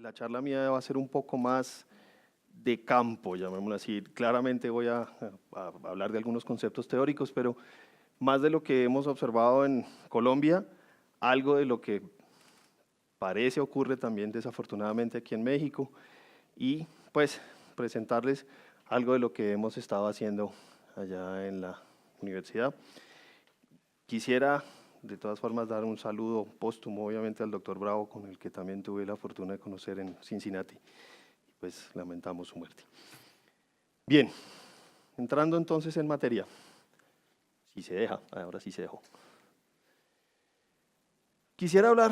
La charla mía va a ser un poco más de campo, llamémoslo así. Claramente voy a hablar de algunos conceptos teóricos, pero más de lo que hemos observado en Colombia, algo de lo que parece ocurre también desafortunadamente aquí en México, y pues presentarles algo de lo que hemos estado haciendo allá en la universidad. Quisiera de todas formas dar un saludo póstumo obviamente al doctor Bravo, con el que también tuve la fortuna de conocer en Cincinnati, pues lamentamos su muerte. Bien, entrando entonces en materia, si se deja, ahora sí se dejó. Quisiera hablar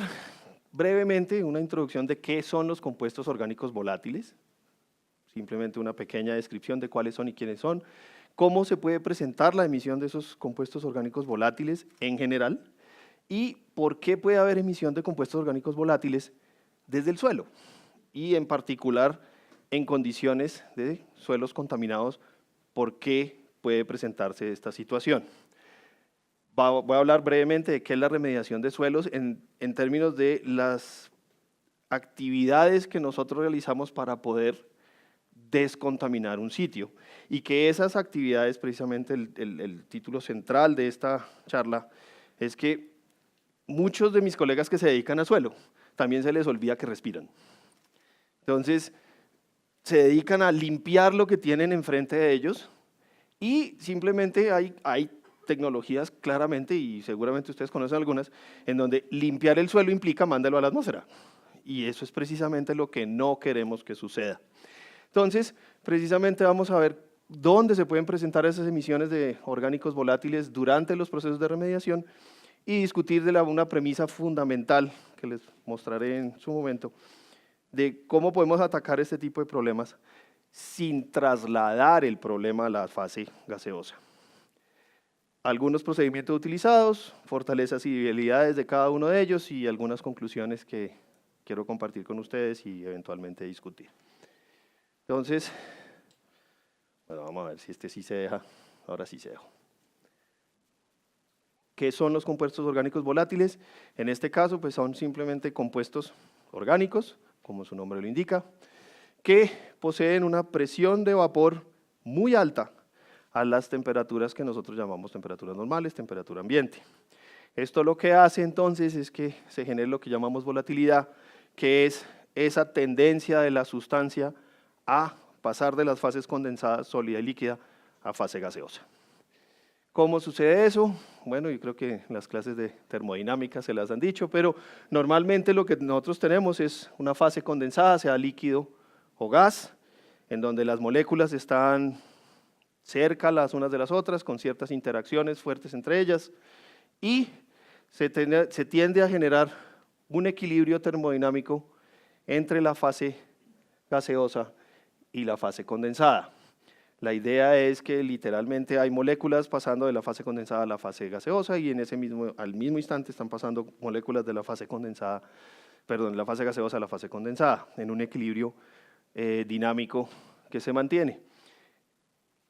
brevemente, una introducción de qué son los compuestos orgánicos volátiles, simplemente una pequeña descripción de cuáles son y quiénes son, cómo se puede presentar la emisión de esos compuestos orgánicos volátiles en general y por qué puede haber emisión de compuestos orgánicos volátiles desde el suelo y en particular en condiciones de suelos contaminados, por qué puede presentarse esta situación. Voy a hablar brevemente de qué es la remediación de suelos en términos de las actividades que nosotros realizamos para poder descontaminar un sitio y que esas actividades, precisamente el título central de esta charla, es que muchos de mis colegas que se dedican a suelo también se les olvida que respiran. Entonces, se dedican a limpiar lo que tienen enfrente de ellos y simplemente hay tecnologías claramente, y seguramente ustedes conocen algunas, en donde limpiar el suelo implica mándalo a la atmósfera. Y eso es precisamente lo que no queremos que suceda. Entonces, precisamente vamos a ver dónde se pueden presentar esas emisiones de orgánicos volátiles durante los procesos de remediación y discutir de una premisa fundamental que les mostraré en su momento, de cómo podemos atacar este tipo de problemas sin trasladar el problema a la fase gaseosa. Algunos procedimientos utilizados, fortalezas y debilidades de cada uno de ellos y algunas conclusiones que quiero compartir con ustedes y eventualmente discutir. Entonces, bueno, vamos a ver si este sí se deja, ahora sí se dejó. ¿Qué son los compuestos orgánicos volátiles? En este caso, pues son simplemente compuestos orgánicos, como su nombre lo indica, que poseen una presión de vapor muy alta a las temperaturas que nosotros llamamos temperaturas normales, temperatura ambiente. Esto lo que hace entonces es que se genere lo que llamamos volatilidad, que es esa tendencia de la sustancia a pasar de las fases condensadas, sólida y líquida a fase gaseosa. ¿Cómo sucede eso? Bueno, yo creo que en las clases de termodinámica se las han dicho, pero normalmente lo que nosotros tenemos es una fase condensada, sea líquido o gas, en donde las moléculas están cerca las unas de las otras, con ciertas interacciones fuertes entre ellas, y se tiende a generar un equilibrio termodinámico entre la fase gaseosa y la fase condensada. La idea es que literalmente hay moléculas pasando de la fase condensada a la fase gaseosa y al mismo instante están pasando moléculas de la fase condensada, perdón, la fase gaseosa a la fase condensada, en un equilibrio dinámico que se mantiene.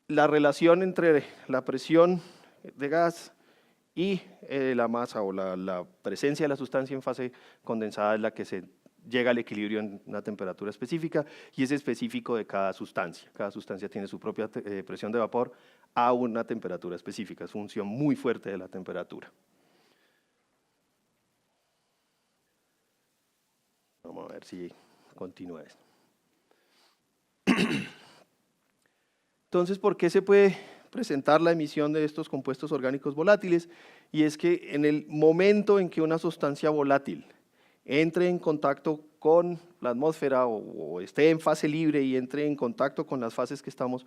La relación entre la presión de gas y la masa o la presencia de la sustancia en fase condensada es la que se llega al equilibrio en una temperatura específica y es específico de cada sustancia. Cada sustancia tiene su propia presión de vapor a una temperatura específica, es función muy fuerte de la temperatura. Vamos a ver si continúa esto. Entonces, ¿por qué se puede presentar la emisión de estos compuestos orgánicos volátiles? Y es que en el momento en que una sustancia volátil entre en contacto con la atmósfera o esté en fase libre y entre en contacto con las fases que estamos,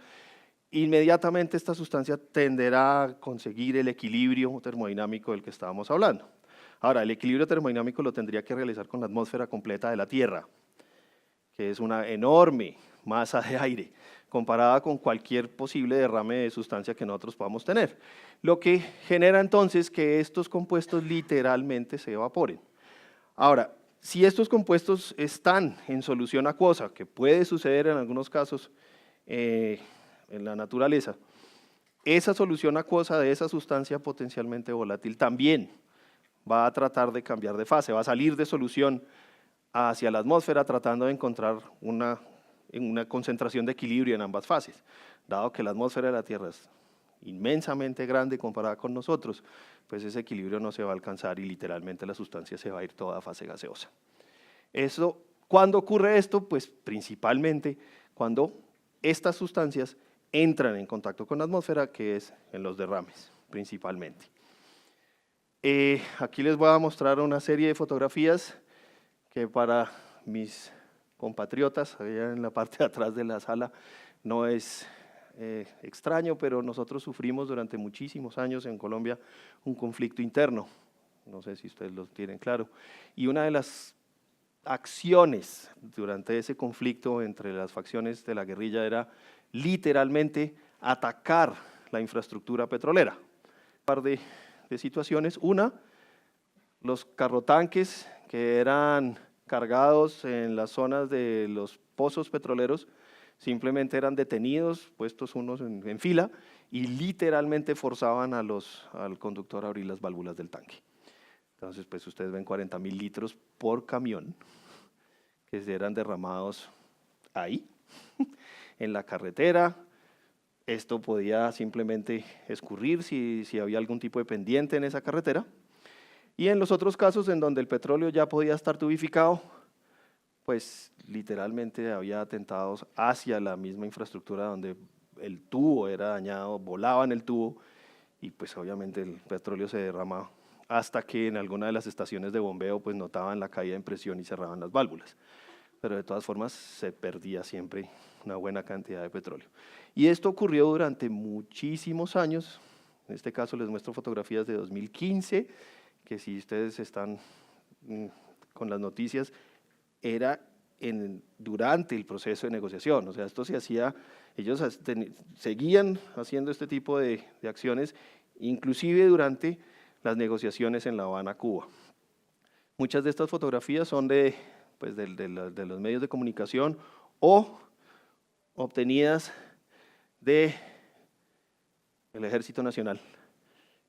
inmediatamente esta sustancia tenderá a conseguir el equilibrio termodinámico del que estábamos hablando. Ahora, el equilibrio termodinámico lo tendría que realizar con la atmósfera completa de la Tierra, que es una enorme masa de aire, comparada con cualquier posible derrame de sustancia que nosotros podamos tener. Lo que genera entonces que estos compuestos literalmente se evaporen. Ahora, si estos compuestos están en solución acuosa, que puede suceder en algunos casos en la naturaleza, esa solución acuosa de esa sustancia potencialmente volátil también va a tratar de cambiar de fase, va a salir de solución hacia la atmósfera tratando de encontrar una concentración de equilibrio en ambas fases. Dado que la atmósfera de la Tierra es inmensamente grande comparada con nosotros, pues ese equilibrio no se va a alcanzar y literalmente la sustancia se va a ir toda a fase gaseosa. ¿Cuándo ocurre esto? Pues principalmente cuando estas sustancias entran en contacto con la atmósfera, que es en los derrames, principalmente. Aquí les voy a mostrar una serie de fotografías que para mis compatriotas, allá en la parte de atrás de la sala, no es extraño, pero nosotros sufrimos durante muchísimos años en Colombia un conflicto interno, no sé si ustedes lo tienen claro, y una de las acciones durante ese conflicto entre las facciones de la guerrilla era literalmente atacar la infraestructura petrolera. Un par de situaciones, una, los carrotanques que eran cargados en las zonas de los pozos petroleros, simplemente eran detenidos, puestos unos en fila, y literalmente forzaban al conductor a abrir las válvulas del tanque. Entonces, pues ustedes ven 40.000 litros por camión que eran derramados ahí, en la carretera. Esto podía simplemente escurrir si había algún tipo de pendiente en esa carretera. Y en los otros casos en donde el petróleo ya podía estar tubificado, pues literalmente había atentados hacia la misma infraestructura donde el tubo era dañado, volaban el tubo y pues obviamente el petróleo se derramaba hasta que en alguna de las estaciones de bombeo pues notaban la caída en presión y cerraban las válvulas. Pero de todas formas se perdía siempre una buena cantidad de petróleo. Y esto ocurrió durante muchísimos años. En este caso les muestro fotografías de 2015, que si ustedes están con las noticias, era durante el proceso de negociación. O sea, esto se hacía, ellos seguían haciendo este tipo de acciones, inclusive durante las negociaciones en La Habana, Cuba. Muchas de estas fotografías son de los medios de comunicación o obtenidas del Ejército Nacional,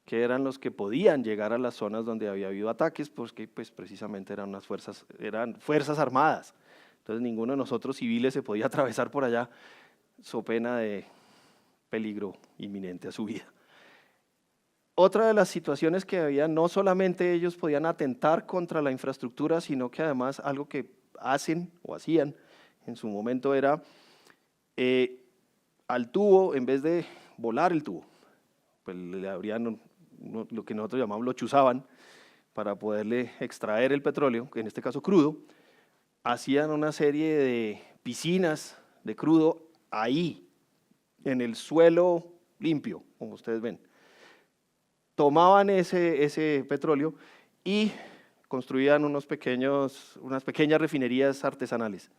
que eran los que podían llegar a las zonas donde había habido ataques, porque pues, precisamente eran fuerzas armadas. Entonces ninguno de nosotros civiles se podía atravesar por allá, so pena de peligro inminente a su vida. Otra de las situaciones que había, no solamente ellos podían atentar contra la infraestructura, sino que además algo que hacen o hacían en su momento era al tubo, en vez de volar el tubo, pues le abrían lo que nosotros llamamos, lo chuzaban para poderle extraer el petróleo, que en este caso crudo, hacían una serie de piscinas de crudo ahí, en el suelo limpio, como ustedes ven. Tomaban ese petróleo y construían unas pequeñas refinerías artesanales.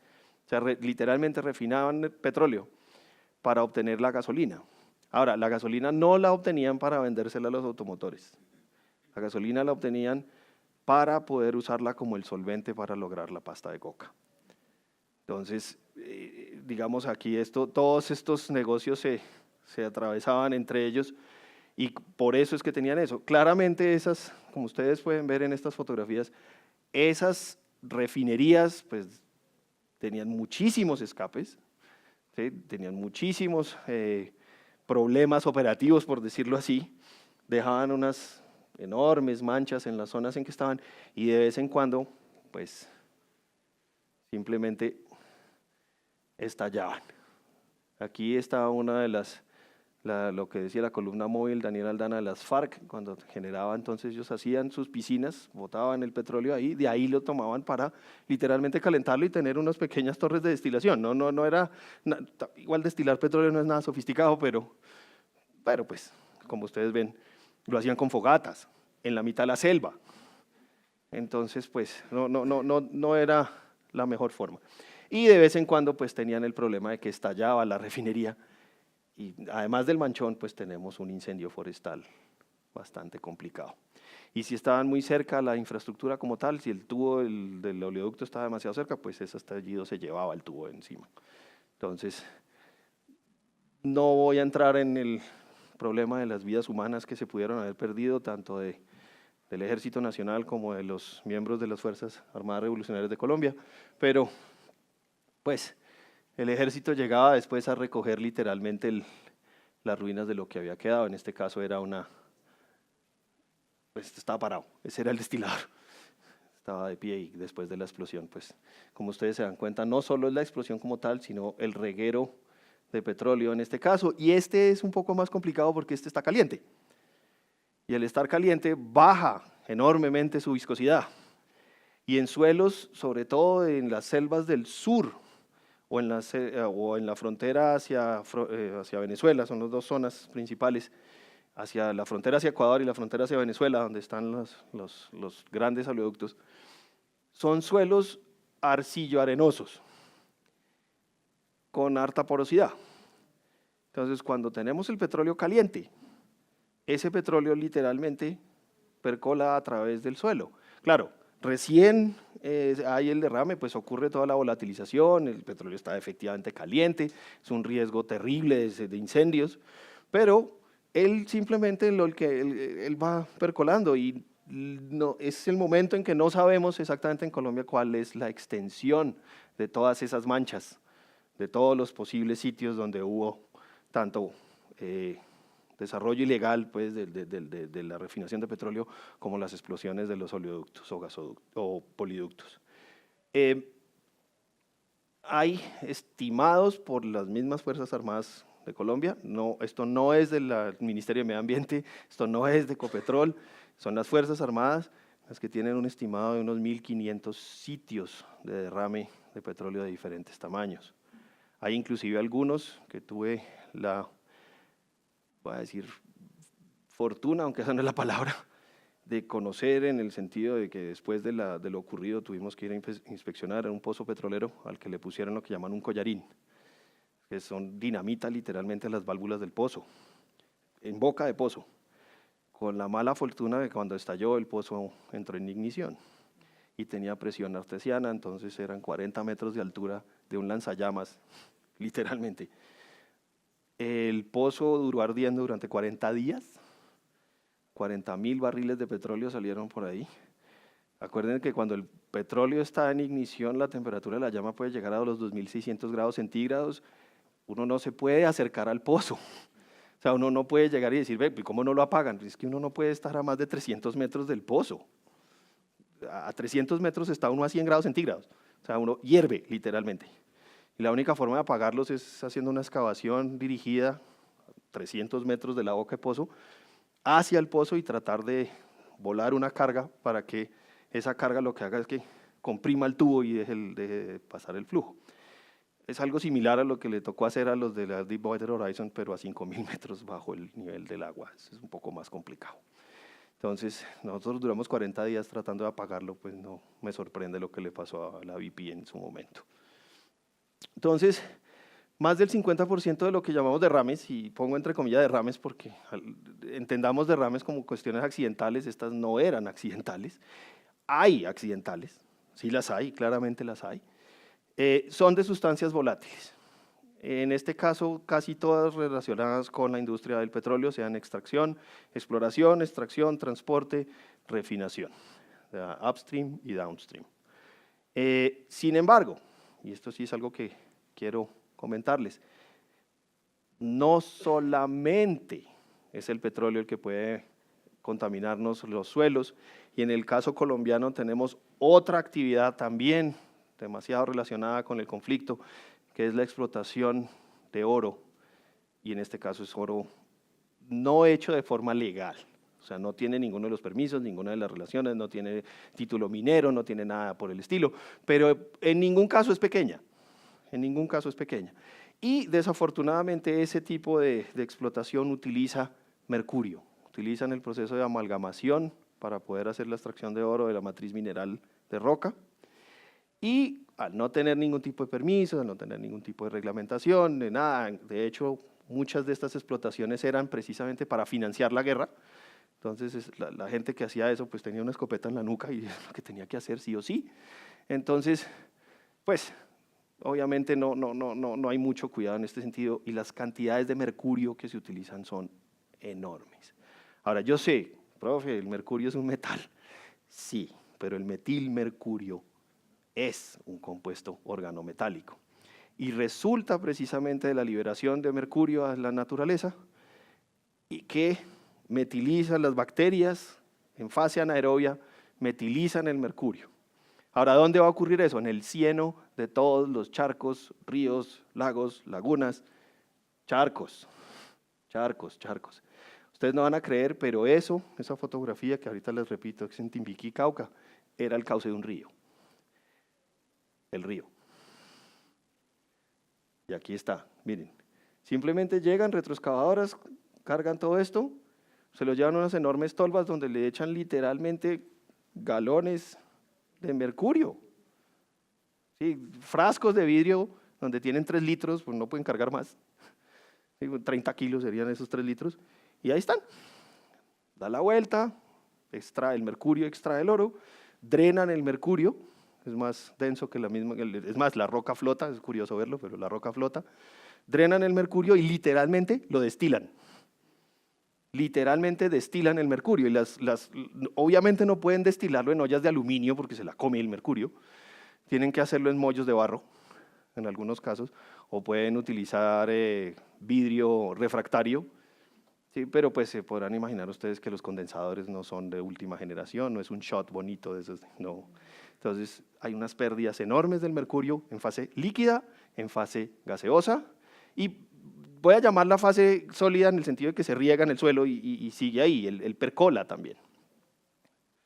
O sea, literalmente refinaban el petróleo para obtener la gasolina. Ahora, la gasolina no la obtenían para vendérsela a los automotores. La gasolina la obtenían para poder usarla como el solvente para lograr la pasta de coca. Entonces, digamos aquí todos estos negocios se atravesaban entre ellos y por eso es que tenían eso. Claramente como ustedes pueden ver en estas fotografías, esas refinerías pues tenían muchísimos escapes, ¿sí? Tenían muchísimos problemas operativos, por decirlo así, dejaban unas enormes manchas en las zonas en que estaban y de vez en cuando pues simplemente estallaban. Aquí está una de lo que decía la columna móvil Daniel Aldana de las FARC, cuando generaba, entonces ellos hacían sus piscinas, botaban el petróleo ahí, de ahí lo tomaban para literalmente calentarlo y tener unas pequeñas torres de destilación. No era, igual destilar petróleo no es nada sofisticado, pero pues, como ustedes ven, lo hacían con fogatas, en la mitad de la selva. Entonces, pues, no era la mejor forma. Y de vez en cuando, pues, tenían el problema de que estallaba la refinería. Y además del manchón, pues tenemos un incendio forestal bastante complicado. Y si estaban muy cerca a la infraestructura como tal, si el tubo del oleoducto estaba demasiado cerca, pues ese estallido se llevaba el tubo encima. Entonces, no voy a entrar en el problema de las vidas humanas que se pudieron haber perdido, tanto de del Ejército Nacional como de los miembros de las Fuerzas Armadas Revolucionarias de Colombia, pero pues el ejército llegaba después a recoger literalmente las ruinas de lo que había quedado. En este caso era pues estaba parado, ese era el destilador, estaba de pie y después de la explosión, pues como ustedes se dan cuenta, no solo es la explosión como tal, sino el reguero de petróleo en este caso, y este es un poco más complicado porque este está caliente, y al estar caliente baja enormemente su viscosidad, y en suelos, sobre todo en las selvas del sur, o en la frontera hacia Venezuela, son las dos zonas principales, hacia la frontera hacia Ecuador y la frontera hacia Venezuela, donde están los grandes oleoductos, son suelos arcillo-arenosos, con harta porosidad. Entonces, cuando tenemos el petróleo caliente, ese petróleo literalmente percola a través del suelo. Claro, recién hay el derrame, pues ocurre toda la volatilización, el petróleo está efectivamente caliente, es un riesgo terrible de incendios, pero él simplemente él va percolando y no, es el momento en que no sabemos exactamente en Colombia cuál es la extensión de todas esas manchas, de todos los posibles sitios donde hubo tanto desarrollo ilegal pues, de la refinación de petróleo como las explosiones de los oleoductos o gasoductos o poliductos. Hay estimados por las mismas Fuerzas Armadas de Colombia, esto no es del Ministerio de Medio Ambiente, esto no es de Ecopetrol, son las Fuerzas Armadas las que tienen un estimado de unos 1.500 sitios de derrame de petróleo de diferentes tamaños. Hay inclusive algunos que tuve voy a decir, fortuna, aunque esa no es la palabra, de conocer en el sentido de que después de lo ocurrido tuvimos que ir a inspeccionar un pozo petrolero al que le pusieron lo que llaman un collarín, que son dinamita literalmente las válvulas del pozo, en boca de pozo, con la mala fortuna de que cuando estalló el pozo entró en ignición y tenía presión artesiana, entonces eran 40 metros de altura de un lanzallamas, literalmente. El pozo duró ardiendo durante 40 días, 40.000 barriles de petróleo salieron por ahí. Acuérdense que cuando el petróleo está en ignición, la temperatura de la llama puede llegar a los 2.600 grados centígrados, uno no se puede acercar al pozo. O sea, uno no puede llegar y decir, ve, ¿cómo no lo apagan? Es que uno no puede estar a más de 300 metros del pozo. A 300 metros está uno a 100 grados centígrados. O sea, uno hierve, literalmente. Y la única forma de apagarlos es haciendo una excavación dirigida a 300 metros de la boca de pozo hacia el pozo y tratar de volar una carga para que esa carga lo que haga es que comprima el tubo y deje de pasar el flujo. Es algo similar a lo que le tocó hacer a los de la Deepwater Horizon, pero a 5.000 metros bajo el nivel del agua. Eso es un poco más complicado. Entonces, nosotros duramos 40 días tratando de apagarlo, pues no me sorprende lo que le pasó a la BP en su momento. Entonces, más del 50% de lo que llamamos derrames, y pongo entre comillas derrames porque entendamos derrames como cuestiones accidentales, estas no eran accidentales, hay accidentales, sí las hay, claramente las hay, son de sustancias volátiles. En este caso, casi todas relacionadas con la industria del petróleo, sean extracción, exploración, extracción, transporte, refinación, upstream y downstream. Sin embargo, y esto sí es algo que quiero comentarles, no solamente es el petróleo el que puede contaminarnos los suelos, y en el caso colombiano tenemos otra actividad también demasiado relacionada con el conflicto, que es la explotación de oro, y en este caso es oro no hecho de forma legal, o sea, no tiene ninguno de los permisos, ninguna de las relaciones, no tiene título minero, no tiene nada por el estilo, pero en ningún caso es pequeña, en ningún caso es pequeña. Y desafortunadamente ese tipo de explotación utiliza mercurio, utilizan el proceso de amalgamación para poder hacer la extracción de oro de la matriz mineral de roca, y al no tener ningún tipo de permiso, al no tener ningún tipo de reglamentación, de nada, de hecho muchas de estas explotaciones eran precisamente para financiar la guerra, entonces la gente que hacía eso pues tenía una escopeta en la nuca y es lo que tenía que hacer sí o sí, entonces pues obviamente no hay mucho cuidado en este sentido y las cantidades de mercurio que se utilizan son enormes. Ahora yo sé, profe, el mercurio es un metal. Sí, pero el metilmercurio es un compuesto organometálico. Y resulta precisamente de la liberación de mercurio a la naturaleza y que metilizan las bacterias en fase anaerobia, metilizan el mercurio. Ahora, ¿dónde va a ocurrir eso? En el cieno de todos los charcos, ríos, lagos, lagunas, charcos. Ustedes no van a creer, pero esa fotografía que ahorita les repito, que es en Timbiquí, Cauca, era el cauce de un río. El río. Y aquí está, miren. Simplemente llegan retroexcavadoras, cargan todo esto, se lo llevan a unas enormes tolvas donde le echan literalmente galones de mercurio. Sí, frascos de vidrio donde tienen 3 litros, pues no pueden cargar más. 30 kilos serían esos 3 litros. Y ahí están. Da la vuelta, extrae el mercurio, extrae el oro, drenan el mercurio, es más denso que la misma, es más, la roca flota, es curioso verlo, pero la roca flota. Drenan el mercurio y literalmente lo destilan. Literalmente destilan el mercurio. Y obviamente no pueden destilarlo en ollas de aluminio porque se la come el mercurio. Tienen que hacerlo en mollos de barro, en algunos casos, o pueden utilizar vidrio refractario, sí, pero pues se podrán imaginar ustedes que los condensadores no son de última generación, no es un shot bonito de esos, no. Entonces hay unas pérdidas enormes del mercurio en fase líquida, en fase gaseosa, y voy a llamar la fase sólida en el sentido de que se riega en el suelo y sigue ahí, el percola también,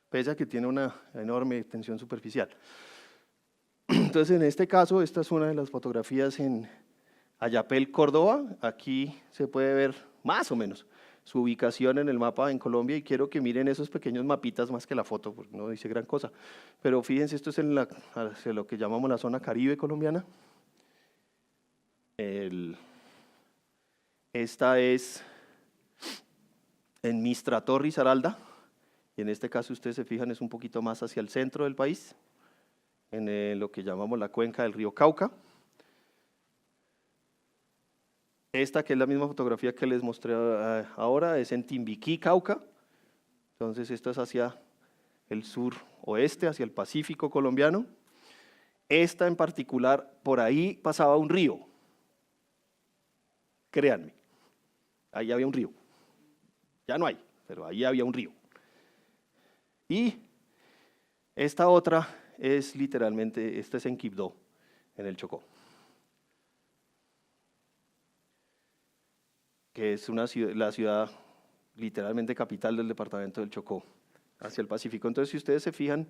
pese a que tiene una enorme tensión superficial. Entonces, en este caso, esta es una de las fotografías en Ayapel, Córdoba. Aquí se puede ver más o menos su ubicación en el mapa en Colombia y quiero que miren esos pequeños mapitas más que la foto, porque no dice gran cosa. Pero fíjense, esto es hacia lo que llamamos la zona Caribe colombiana. Esta es en Mistrator, Risaralda, y en este caso ustedes se fijan es un poquito más hacia el centro del país, en lo que llamamos la cuenca del río Cauca. Esta, que es la misma fotografía que les mostré ahora, es en Timbiquí, Cauca. Entonces, esto es hacia el sur oeste, hacia el Pacífico colombiano. Esta en particular, por ahí pasaba un río. Créanme, ahí había un río. Ya no hay, pero ahí había un río. Y esta otra es literalmente, esta es en Quibdó, en el Chocó, que es la ciudad literalmente capital del departamento del Chocó, hacia el Pacífico. Entonces, si ustedes se fijan,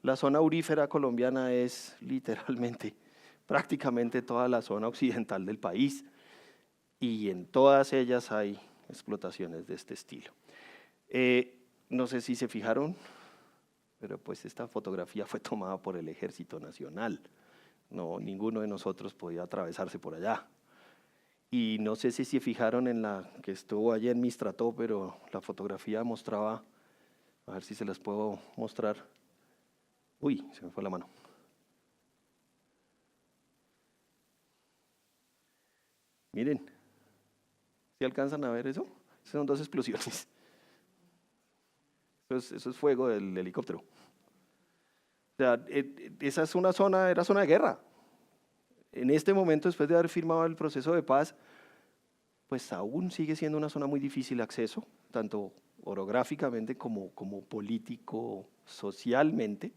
la zona aurífera colombiana es literalmente, prácticamente toda la zona occidental del país, y en todas ellas hay explotaciones de este estilo. No sé si se fijaron, pero pues esta fotografía fue tomada por el Ejército Nacional. No, ninguno de nosotros podía atravesarse por allá. Y no sé si se fijaron en la que estuvo allí en Mistrató, pero la fotografía mostraba, a ver si se las puedo mostrar. Uy, se me fue la mano. Miren, ¿sí alcanzan a ver eso? Esas son 2 explosiones. Eso es fuego del helicóptero. O sea, esa es una zona, era zona de guerra. En este momento, después de haber firmado el proceso de paz, pues aún sigue siendo una zona muy difícil de acceso, tanto orográficamente como político, socialmente,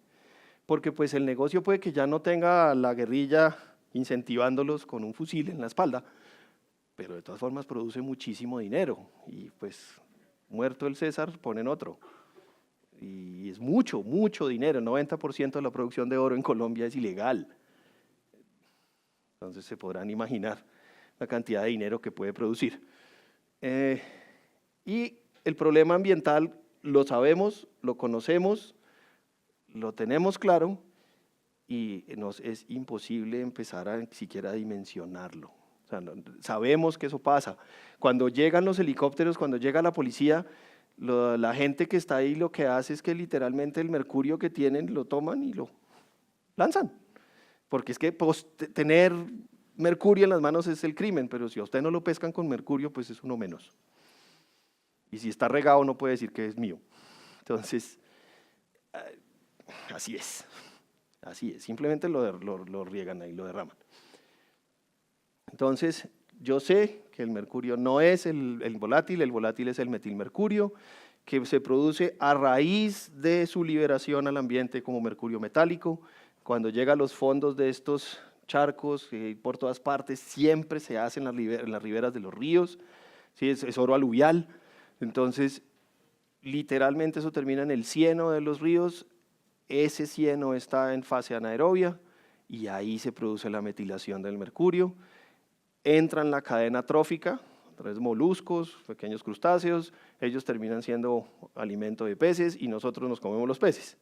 porque pues el negocio puede que ya no tenga la guerrilla incentivándolos con un fusil en la espalda, pero de todas formas produce muchísimo dinero y pues muerto el César ponen otro. Y es mucho, mucho dinero, el 90% de la producción de oro en Colombia es ilegal. Entonces se podrán imaginar la cantidad de dinero que puede producir. Y el problema ambiental lo sabemos, lo conocemos, lo tenemos claro y nos es imposible empezar a siquiera dimensionarlo. O sea, sabemos que eso pasa. Cuando llegan los helicópteros, cuando llega la policía, la gente que está ahí lo que hace es que literalmente el mercurio que tienen lo toman y lo lanzan. Porque es que tener mercurio en las manos es el crimen, pero si a usted no lo pescan con mercurio, pues es uno menos. Y si está regado no puede decir que es mío. Entonces, así es, simplemente lo riegan ahí, lo derraman. Entonces, yo sé que el mercurio no es el volátil es el metilmercurio, que se produce a raíz de su liberación al ambiente como mercurio metálico. Cuando llega a los fondos de estos charcos, por todas partes, siempre se hace en las riberas de los ríos, ¿sí? Es oro aluvial. Entonces, literalmente eso termina en el cieno de los ríos, ese cieno está en fase anaerobia y ahí se produce la metilación del mercurio, entra en la cadena trófica, a través de moluscos, pequeños crustáceos, ellos terminan siendo alimento de peces y nosotros nos comemos los peces.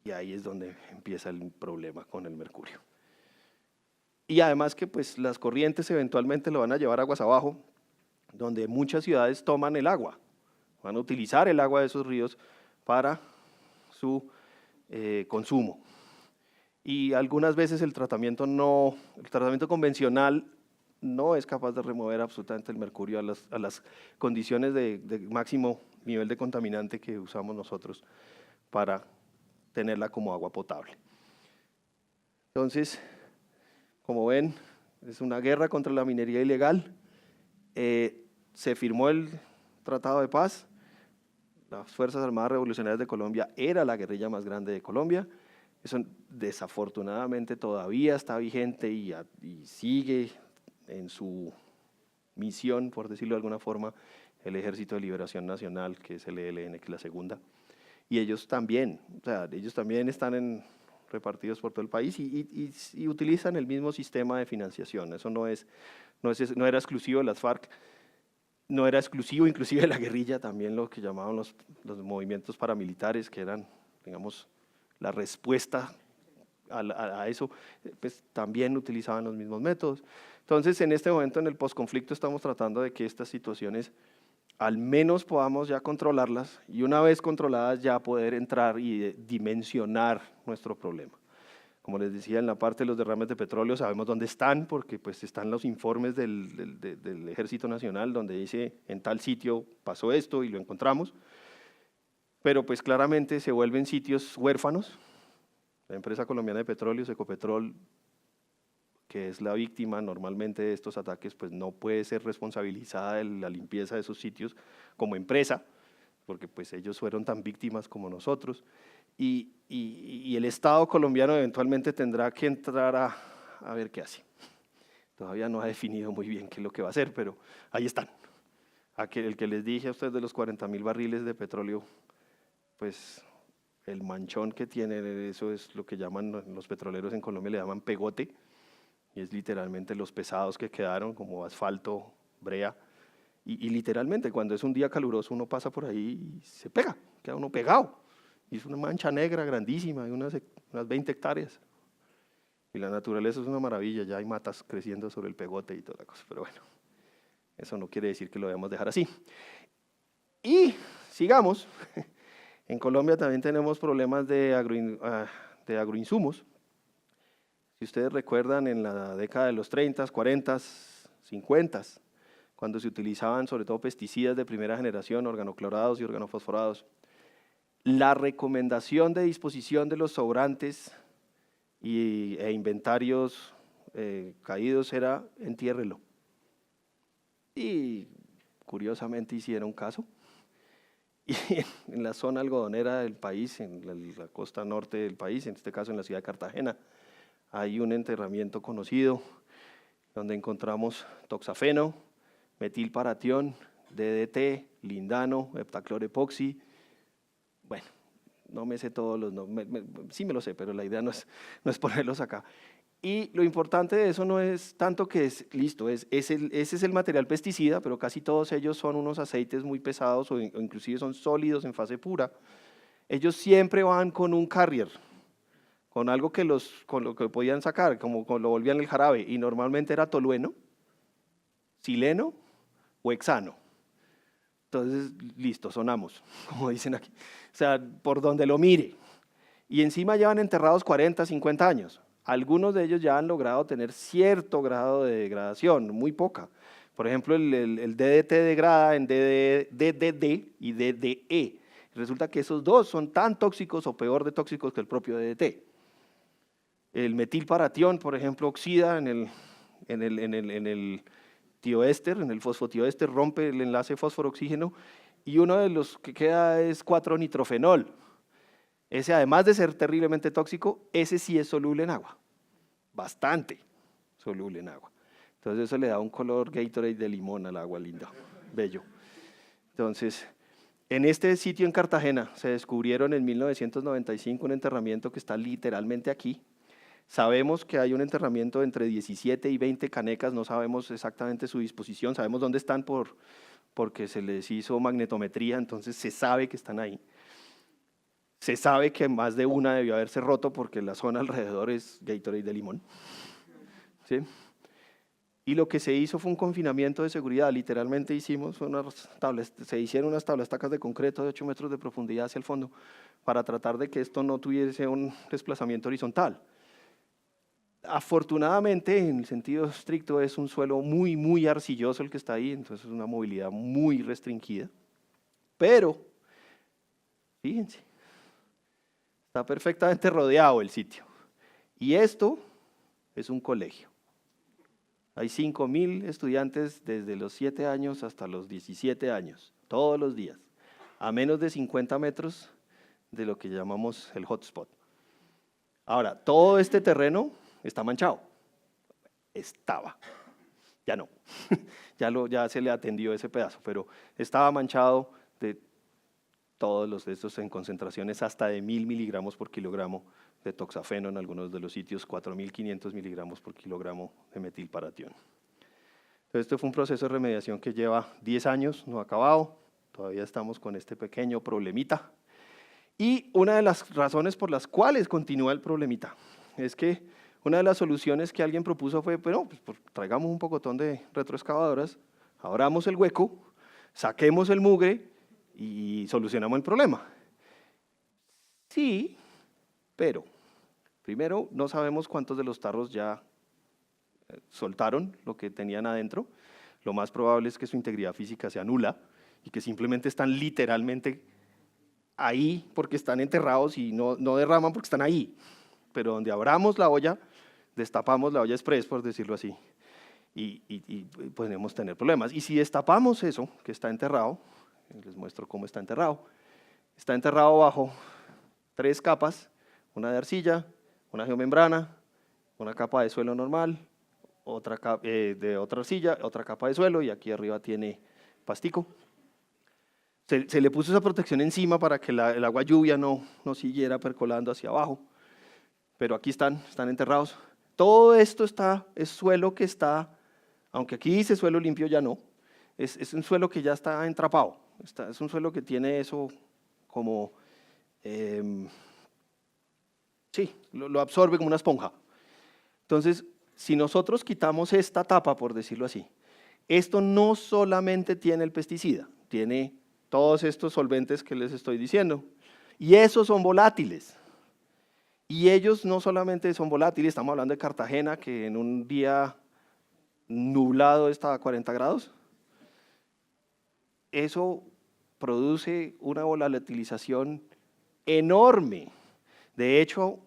Y ahí es donde empieza el problema con el mercurio. Y además que pues, las corrientes eventualmente lo van a llevar aguas abajo, donde muchas ciudades toman el agua, van a utilizar el agua de esos ríos para su consumo. Y algunas veces el tratamiento convencional no es capaz de remover absolutamente el mercurio a las condiciones de máximo nivel de contaminante que usamos nosotros para tenerla como agua potable. Entonces, como ven, es una guerra contra la minería ilegal. Se firmó el Tratado de Paz. Las Fuerzas Armadas Revolucionarias de Colombia era la guerrilla más grande de Colombia. Eso desafortunadamente todavía está vigente y sigue en su misión, por decirlo de alguna forma, el Ejército de Liberación Nacional, que es el ELN, que es la segunda. Y ellos también, están repartidos por todo el país y utilizan el mismo sistema de financiación. Eso no era exclusivo de las FARC, no era exclusivo inclusive de la guerrilla, también lo que llamaban los movimientos paramilitares, que eran, digamos, la respuesta a eso, pues también utilizaban los mismos métodos. Entonces, en este momento, en el posconflicto, estamos tratando de que estas situaciones al menos podamos ya controlarlas y una vez controladas ya poder entrar y dimensionar nuestro problema. Como les decía, en la parte de los derrames de petróleo sabemos dónde están, porque pues están los informes del Ejército Nacional donde dice en tal sitio pasó esto y lo encontramos, pero pues claramente se vuelven sitios huérfanos. La empresa colombiana de petróleos, Ecopetrol, que es la víctima normalmente de estos ataques, pues no puede ser responsabilizada de la limpieza de esos sitios como empresa, porque pues ellos fueron tan víctimas como nosotros, y el Estado colombiano eventualmente tendrá que entrar a ver qué hace. Todavía no ha definido muy bien qué es lo que va a hacer, pero ahí están. El que les dije a ustedes de los 40.000 barriles de petróleo, pues el manchón que tiene, eso es lo que llaman los petroleros en Colombia, le llaman pegote, y es literalmente los pesados que quedaron como asfalto, brea, y literalmente cuando es un día caluroso uno pasa por ahí y se pega, queda uno pegado, y es una mancha negra grandísima, de unas 20 hectáreas, y la naturaleza es una maravilla, ya hay matas creciendo sobre el pegote y toda la cosa, pero bueno, eso no quiere decir que lo debamos dejar así. Y sigamos, en Colombia también tenemos problemas de agroinsumos. Si ustedes recuerdan, en la década de los 30, 40, 50, cuando se utilizaban sobre todo pesticidas de primera generación, organoclorados y organofosforados, la recomendación de disposición de los sobrantes e inventarios caídos era entiérrelo. Y curiosamente hicieron caso. Y en la zona algodonera del país, en la costa norte del país, en este caso en la ciudad de Cartagena, hay un enterramiento conocido donde encontramos toxafeno, metilparatión, DDT, lindano, heptaclorepoxi. Bueno, no me sé todos los nombres, sí me lo sé, pero la idea no es ponerlos acá. Y lo importante de eso no es tanto que ese es el material pesticida, pero casi todos ellos son unos aceites muy pesados o inclusive son sólidos en fase pura. Ellos siempre van con un carrier, con algo con lo que podían sacar, como lo volvían el jarabe, y normalmente era tolueno, sileno o hexano. Entonces, listo, sonamos, como dicen aquí. O sea, por donde lo mire. Y encima llevan enterrados 40, 50 años. Algunos de ellos ya han logrado tener cierto grado de degradación, muy poca. Por ejemplo, el DDT degrada en DDD y DDE. Y resulta que esos dos son tan tóxicos o peor de tóxicos que el propio DDT. El metilparatión, por ejemplo, oxida en el tioéster, en el fosfotioéster, rompe el enlace fósforo-oxígeno y uno de los que queda es 4-nitrofenol. Ese, además de ser terriblemente tóxico, ese sí es soluble en agua, bastante soluble en agua. Entonces eso le da un color Gatorade de limón al agua, linda, bello. Entonces, en este sitio en Cartagena se descubrieron en 1995 un enterramiento que está literalmente aquí. Sabemos que hay un enterramiento entre 17 y 20 canecas, no sabemos exactamente su disposición, sabemos dónde están porque se les hizo magnetometría, entonces se sabe que están ahí. Se sabe que más de una debió haberse roto porque la zona alrededor es Gatorade de limón. ¿Sí? Y lo que se hizo fue un confinamiento de seguridad, literalmente se hicieron unas tablas tacas de concreto de 8 metros de profundidad hacia el fondo para tratar de que esto no tuviese un desplazamiento horizontal. Afortunadamente, en el sentido estricto, es un suelo muy, muy arcilloso el que está ahí, entonces es una movilidad muy restringida. Pero, fíjense, está perfectamente rodeado el sitio. Y esto es un colegio. Hay 5.000 estudiantes desde los 7 años hasta los 17 años, todos los días, a menos de 50 metros de lo que llamamos el hotspot. Ahora, todo este terreno está manchado. Estaba. Ya no. Ya se le atendió ese pedazo, pero estaba manchado de todos los de estos en concentraciones hasta de 1.000 miligramos por kilogramo de toxafeno en algunos de los sitios, 4.500 miligramos por kilogramo de metilparatión. Entonces, este fue un proceso de remediación que lleva 10 años, no ha acabado, todavía estamos con este pequeño problemita. Y una de las razones por las cuales continúa el problemita es que una de las soluciones que alguien propuso fue, bueno, pues traigamos un pocotón de retroexcavadoras, abramos el hueco, saquemos el mugre y solucionamos el problema. Sí, pero primero no sabemos cuántos de los tarros ya soltaron lo que tenían adentro. Lo más probable es que su integridad física sea nula y que simplemente están literalmente ahí porque están enterrados y no derraman porque están ahí. Pero donde abramos la olla, destapamos la olla express, por decirlo así, y podemos tener problemas. Y si destapamos eso que está enterrado, les muestro cómo está enterrado bajo 3 capas, una de arcilla, una geomembrana, una capa de suelo normal, otra capa de otra arcilla, otra capa de suelo y aquí arriba tiene pastico. Se le puso esa protección encima para que el agua lluvia no siguiera percolando hacia abajo, pero aquí están enterrados. Todo esto es suelo que está, aunque aquí dice suelo limpio, ya no, es un suelo que ya está entrapado, es un suelo que tiene eso como, sí, lo absorbe como una esponja. Entonces, si nosotros quitamos esta tapa, por decirlo así, esto no solamente tiene el pesticida, tiene todos estos solventes que les estoy diciendo, y esos son volátiles. Y ellos no solamente son volátiles, estamos hablando de Cartagena, que en un día nublado está a 40 grados. Eso produce una volatilización enorme. De hecho,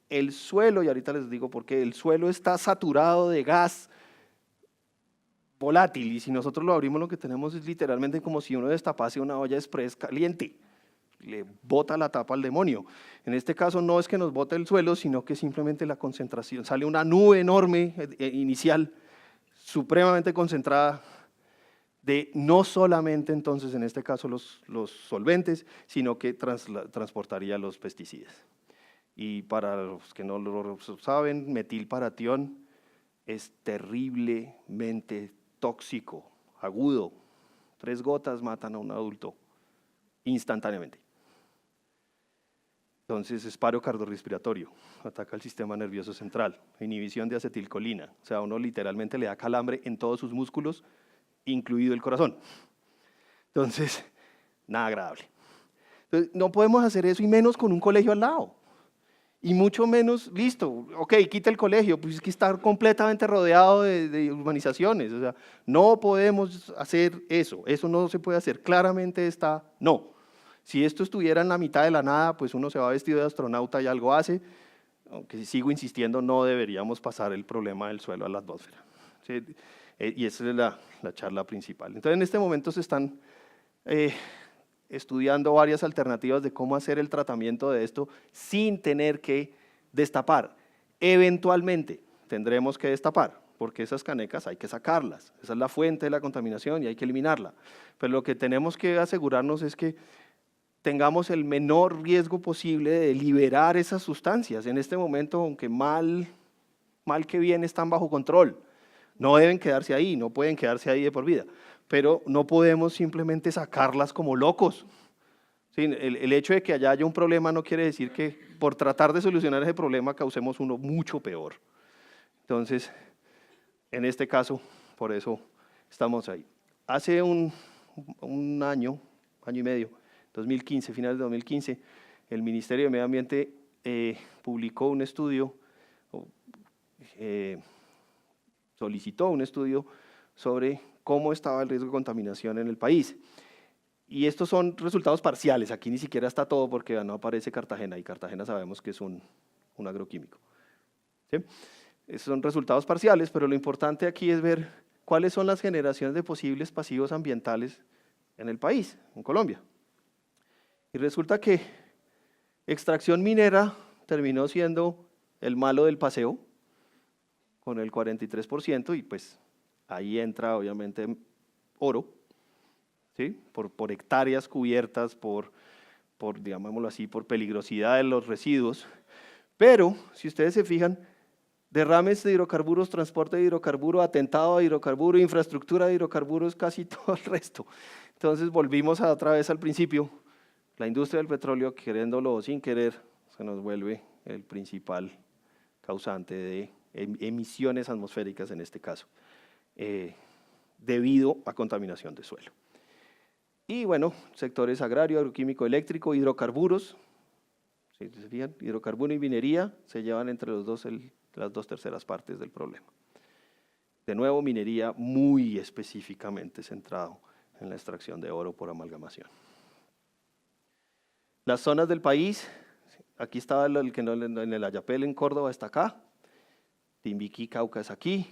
el suelo, y ahorita les digo por qué, el suelo está saturado de gas volátil, y si nosotros lo abrimos lo que tenemos es literalmente como si uno destapase una olla express caliente. Le bota la tapa al demonio. En este caso no es que nos bote el suelo, sino que simplemente la concentración, sale una nube enorme inicial, supremamente concentrada, de no solamente entonces en este caso los solventes, sino que transportaría los pesticidas. Y para los que no lo saben, metilparatión es terriblemente tóxico, agudo. 3 gotas matan a un adulto instantáneamente. Entonces es paro cardiorrespiratorio, ataca el sistema nervioso central, inhibición de acetilcolina, o sea, uno literalmente le da calambre en todos sus músculos, incluido el corazón. Entonces, nada agradable. Entonces, no podemos hacer eso y menos con un colegio al lado. Y mucho menos, listo, ok, quita el colegio, pues es que está completamente rodeado de urbanizaciones, o sea, no podemos hacer eso no se puede hacer, claramente está, no. Si esto estuviera en la mitad de la nada, pues uno se va vestido de astronauta y algo hace, aunque si sigo insistiendo, no deberíamos pasar el problema del suelo a la atmósfera. ¿Sí? Y esa es la charla principal. Entonces, en este momento se están estudiando varias alternativas de cómo hacer el tratamiento de esto sin tener que destapar. Eventualmente tendremos que destapar, porque esas canecas hay que sacarlas. Esa es la fuente de la contaminación y hay que eliminarla. Pero lo que tenemos que asegurarnos es que tengamos el menor riesgo posible de liberar esas sustancias. En este momento, aunque mal que bien están bajo control, no deben quedarse ahí, no pueden quedarse ahí de por vida, pero no podemos simplemente sacarlas como locos. Sí, el hecho de que allá haya un problema no quiere decir que por tratar de solucionar ese problema causemos uno mucho peor. Entonces, en este caso, por eso estamos ahí. Hace un año y medio, 2015, finales de 2015, el Ministerio de Medio Ambiente publicó un estudio, solicitó un estudio sobre cómo estaba el riesgo de contaminación en el país. Y estos son resultados parciales, aquí ni siquiera está todo porque no aparece Cartagena, y Cartagena sabemos que es un agroquímico. ¿Sí? Esos son resultados parciales, pero lo importante aquí es ver cuáles son las generaciones de posibles pasivos ambientales en el país, en Colombia. Y resulta que extracción minera terminó siendo el malo del paseo, con el 43%, y pues ahí entra obviamente oro, ¿sí? por hectáreas cubiertas, por digámoslo así, por peligrosidad de los residuos. Pero, si ustedes se fijan, derrames de hidrocarburos, transporte de hidrocarburo, atentado de hidrocarburo, infraestructura de hidrocarburos, casi todo el resto. Entonces volvimos otra vez al principio. La industria del petróleo, queriéndolo o sin querer, se nos vuelve el principal causante de emisiones atmosféricas en este caso, debido a contaminación de suelo. Y bueno, sectores agrario, agroquímico, eléctrico, hidrocarburos, ¿sí se fijan? Hidrocarburo y minería se llevan entre los dos las 2/3 partes del problema. De nuevo, minería muy específicamente centrado en la extracción de oro por amalgamación. Las zonas del país, aquí estaba en el Ayapel en Córdoba, está acá, Timbiquí, Cauca es aquí,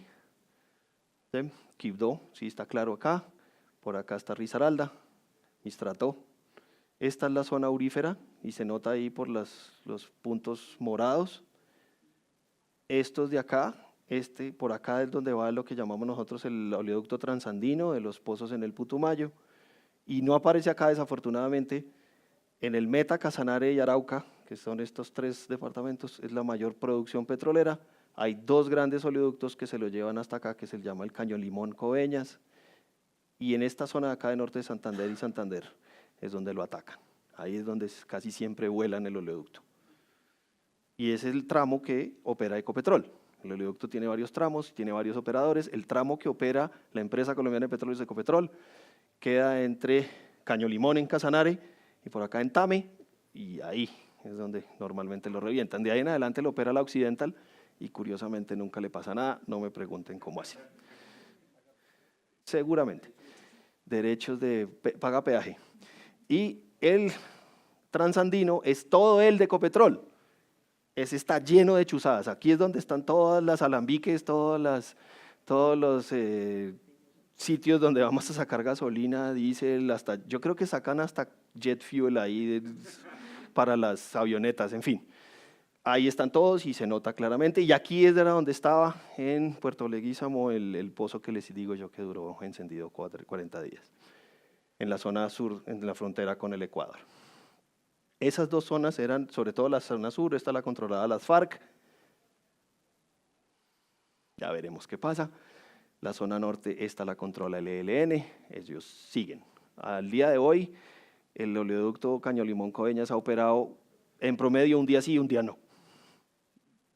¿sí? Quibdó, sí está claro acá, por acá está Risaralda, Mistrató. Esta es la zona aurífera y se nota ahí por los puntos morados. Estos de acá, por acá es donde va lo que llamamos nosotros el oleoducto transandino de los pozos en el Putumayo, y no aparece acá desafortunadamente. En el Meta, Casanare y Arauca, que son estos 3 departamentos, es la mayor producción petrolera. Hay 2 grandes oleoductos que se lo llevan hasta acá, que se llama el Caño Limón Coveñas, y en esta zona de acá de norte de Santander y Santander es donde lo atacan. Ahí es donde casi siempre vuelan el oleoducto. Y es el tramo que opera Ecopetrol. El oleoducto tiene varios tramos, tiene varios operadores. El tramo que opera la empresa colombiana de petróleos Ecopetrol queda entre Caño Limón en Casanare y por acá en Tame, y ahí es donde normalmente lo revientan. De ahí en adelante lo opera la Occidental y curiosamente nunca le pasa nada, no me pregunten cómo así. Seguramente. Derechos de paga peaje. Y el transandino es todo el de Ecopetrol. Ese está lleno de chuzadas. Aquí es donde están todas las alambiques, todos los sitios donde vamos a sacar gasolina, diésel, yo creo que sacan hasta jet fuel ahí para las avionetas, en fin. Ahí están todos y se nota claramente. Y aquí es donde estaba en Puerto Leguízamo el pozo que les digo yo que duró encendido 40 días, en la zona sur, en la frontera con el Ecuador. Esas 2 zonas eran, sobre todo la zona sur, esta la controlaba las FARC. Ya veremos qué pasa. La zona norte, esta la controla el ELN, ellos siguen. Al día de hoy, el oleoducto Caño Limón Coveñas ha operado en promedio un día sí y un día no,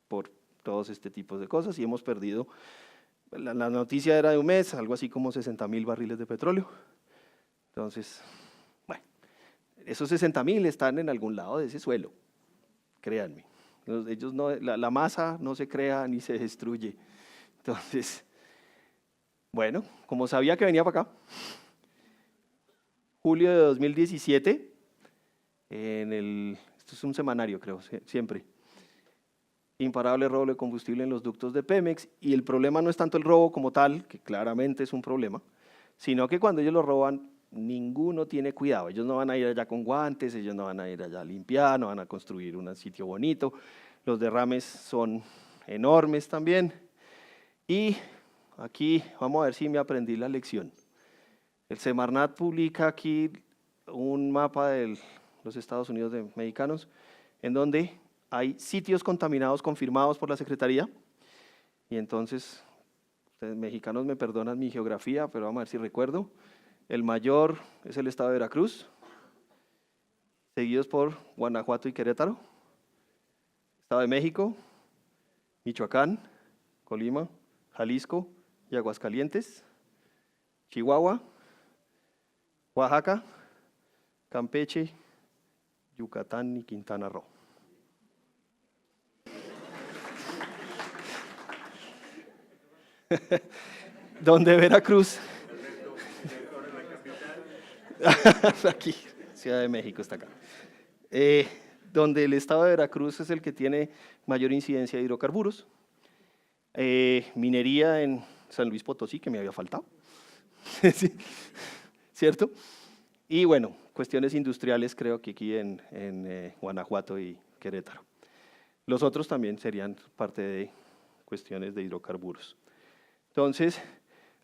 por todos este tipo de cosas, y hemos perdido, la noticia era de un mes, algo así como 60.000 barriles de petróleo. Entonces, bueno, esos 60.000 están en algún lado de ese suelo, créanme. Ellos no, la masa no se crea ni se destruye. Entonces, bueno, como sabía que venía para acá, julio de 2017, esto es un semanario creo, siempre, imparable robo de combustible en los ductos de Pemex, y el problema no es tanto el robo como tal, que claramente es un problema, sino que cuando ellos lo roban, ninguno tiene cuidado. Ellos no van a ir allá con guantes, ellos no van a ir allá a limpiar, no van a construir un sitio bonito. Los derrames son enormes también. Y aquí vamos a ver si me aprendí la lección. El Semarnat publica aquí un mapa de los Estados Unidos mexicanos, en donde hay sitios contaminados confirmados por la Secretaría, y entonces, ustedes mexicanos me perdonan mi geografía, pero vamos a ver si recuerdo. El mayor es el estado de Veracruz, seguidos por Guanajuato y Querétaro, Estado de México, Michoacán, Colima, Jalisco y Aguascalientes, Chihuahua, Oaxaca, Campeche, Yucatán y Quintana Roo. Donde Veracruz, aquí, Ciudad de México está acá, donde el estado de Veracruz es el que tiene mayor incidencia de hidrocarburos, minería en San Luis Potosí, que me había faltado, ¿sí? ¿Cierto? Y bueno, cuestiones industriales creo que aquí en Guanajuato y Querétaro. Los otros también serían parte de cuestiones de hidrocarburos. Entonces,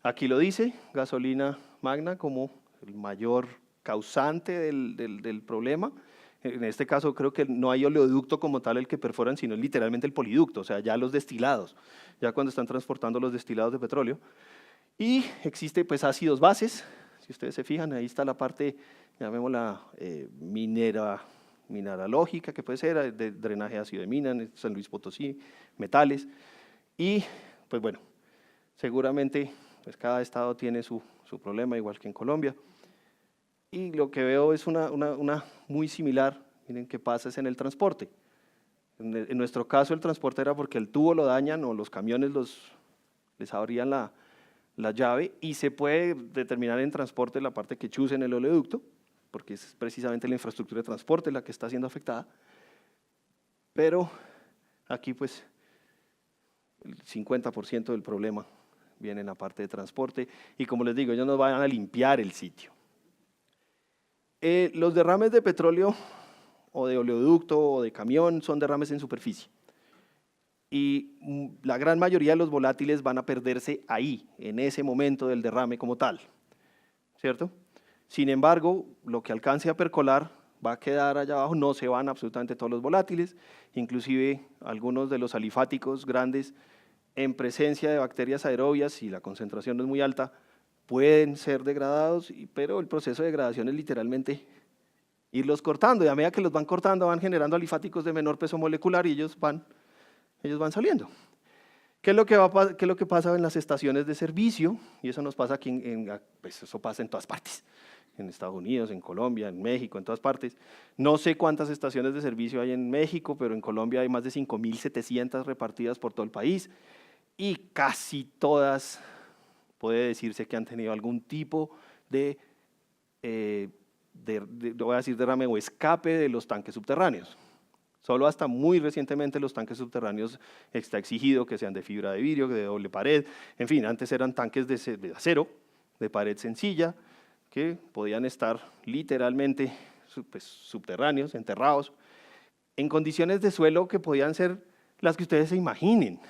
aquí lo dice, gasolina magna como el mayor causante del problema. En este caso creo que no hay oleoducto como tal el que perforan, sino literalmente el poliducto, o sea, ya los destilados, ya cuando están transportando los destilados de petróleo. Y existe pues ácidos bases, si ustedes se fijan, ahí está la parte, llamémosla mineralógica, que puede ser de drenaje ácido de mina en San Luis Potosí, metales, y pues bueno, seguramente pues cada estado tiene su problema, igual que en Colombia. Y lo que veo es una muy similar, miren qué pasa es en el transporte. En nuestro caso el transporte era porque el tubo lo dañan o los camiones les abrían la llave, y se puede determinar en transporte la parte que chuza en el oleoducto, porque es precisamente la infraestructura de transporte la que está siendo afectada. Pero aquí pues el 50% del problema viene en la parte de transporte, y como les digo, ellos no van a limpiar el sitio. Los derrames de petróleo o de oleoducto o de camión son derrames en superficie, y la gran mayoría de los volátiles van a perderse ahí, en ese momento del derrame como tal, ¿cierto? Sin embargo, lo que alcance a percolar va a quedar allá abajo, no se van absolutamente todos los volátiles, inclusive algunos de los alifáticos grandes, en presencia de bacterias aerobias, si la concentración no es muy alta, pueden ser degradados, pero el proceso de degradación es literalmente irlos cortando, y a medida que los van cortando van generando alifáticos de menor peso molecular y ellos van saliendo. ¿Qué es lo que pasa en las estaciones de servicio? Y eso nos pasa aquí, pues eso pasa en todas partes, en Estados Unidos, en Colombia, en México, en todas partes. No sé cuántas estaciones de servicio hay en México, pero en Colombia hay más de 5.700 repartidas por todo el país, y casi todas puede decirse que han tenido algún tipo de voy a decir derrame o escape de los tanques subterráneos. Solo hasta muy recientemente los tanques subterráneos está exigido que sean de fibra de vidrio, de doble pared, en fin, antes eran tanques de acero, de pared sencilla, que podían estar literalmente pues, subterráneos, enterrados, en condiciones de suelo que podían ser las que ustedes se imaginen.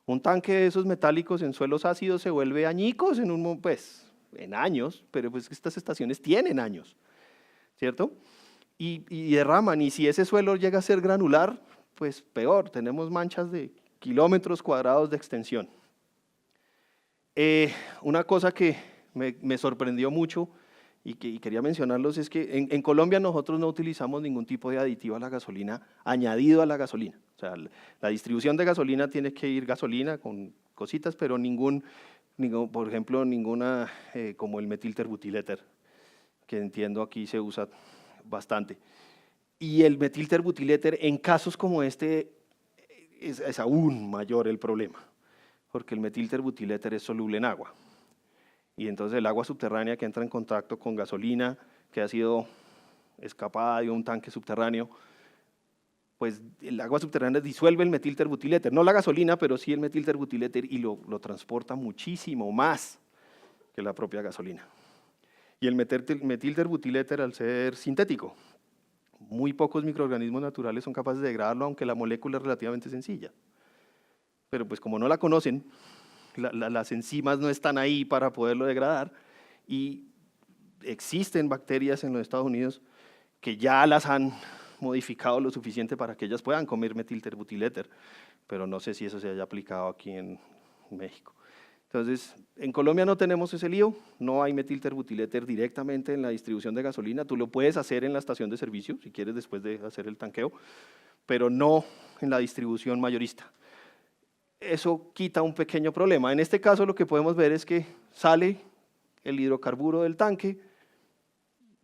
Un tanque de esos metálicos en suelos ácidos se vuelve añicos en años, pero pues estas estaciones tienen años, ¿cierto? Y derraman, y si ese suelo llega a ser granular, pues peor, tenemos manchas de kilómetros cuadrados de extensión. Una cosa que me sorprendió mucho y quería mencionarlos es que en Colombia nosotros no utilizamos ningún tipo de aditivo a la gasolina, añadido a la gasolina. O sea, la distribución de gasolina tiene que ir gasolina con cositas, pero por ejemplo, ninguna como el metilterbutyléter, que entiendo aquí se usa bastante. Y el metilterbutyléter en casos como este es aún mayor el problema, porque el metilterbutyléter es soluble en agua. Y entonces el agua subterránea que entra en contacto con gasolina que ha sido escapada de un tanque subterráneo, pues el agua subterránea disuelve el metilterbutyléter, no la gasolina, pero sí el metilterbutyléter y lo transporta muchísimo más que la propia gasolina. Y el metilterbutyléter, al ser sintético, muy pocos microorganismos naturales son capaces de degradarlo, aunque la molécula es relativamente sencilla. Pero pues como no la conocen, las enzimas no están ahí para poderlo degradar, y existen bacterias en los Estados Unidos que ya las han modificado lo suficiente para que ellas puedan comer metilterbutyléter, pero no sé si eso se haya aplicado aquí en México. Entonces, en Colombia no tenemos ese lío, no hay metilterbutyléter directamente en la distribución de gasolina, tú lo puedes hacer en la estación de servicio, si quieres después de hacer el tanqueo, pero no en la distribución mayorista. Eso quita un pequeño problema. En este caso lo que podemos ver es que sale el hidrocarburo del tanque,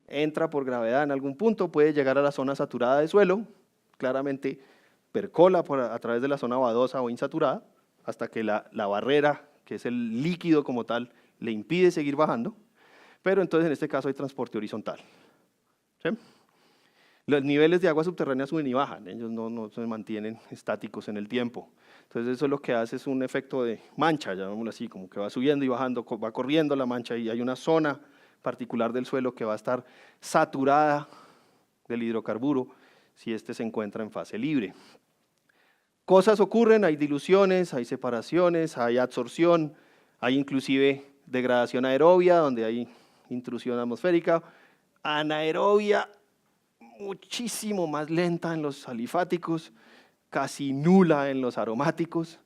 entra por gravedad en algún punto, puede llegar a la zona saturada de suelo, claramente percola a través de la zona vadosa o insaturada, hasta que la barrera, que es el líquido como tal, le impide seguir bajando, pero entonces en este caso hay transporte horizontal. ¿Sí? Los niveles de agua subterránea suben y bajan, ellos no se mantienen estáticos en el tiempo. Entonces eso lo que hace es un efecto de mancha, llamémoslo así, como que va subiendo y bajando, va corriendo la mancha y hay una zona particular del suelo que va a estar saturada del hidrocarburo si este se encuentra en fase libre. Cosas ocurren, hay diluciones, hay separaciones, hay absorción, hay inclusive degradación aerobia, donde hay intrusión atmosférica, anaerobia muchísimo más lenta en los alifáticos, casi nula en los aromáticos,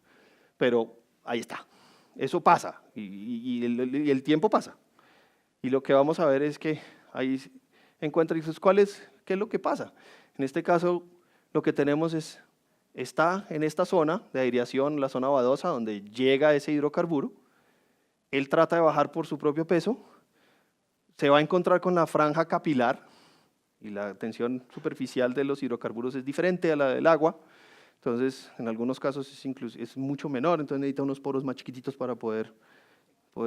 pero ahí está, eso pasa y el tiempo pasa. Y lo que vamos a ver es que ahí encuentra, ¿qué es lo que pasa? En este caso, lo que tenemos está en esta zona de aireación, la zona vadosa, donde llega ese hidrocarburo, él trata de bajar por su propio peso, se va a encontrar con la franja capilar, y la tensión superficial de los hidrocarburos es diferente a la del agua, entonces en algunos casos es mucho menor, entonces necesita unos poros más chiquititos para poder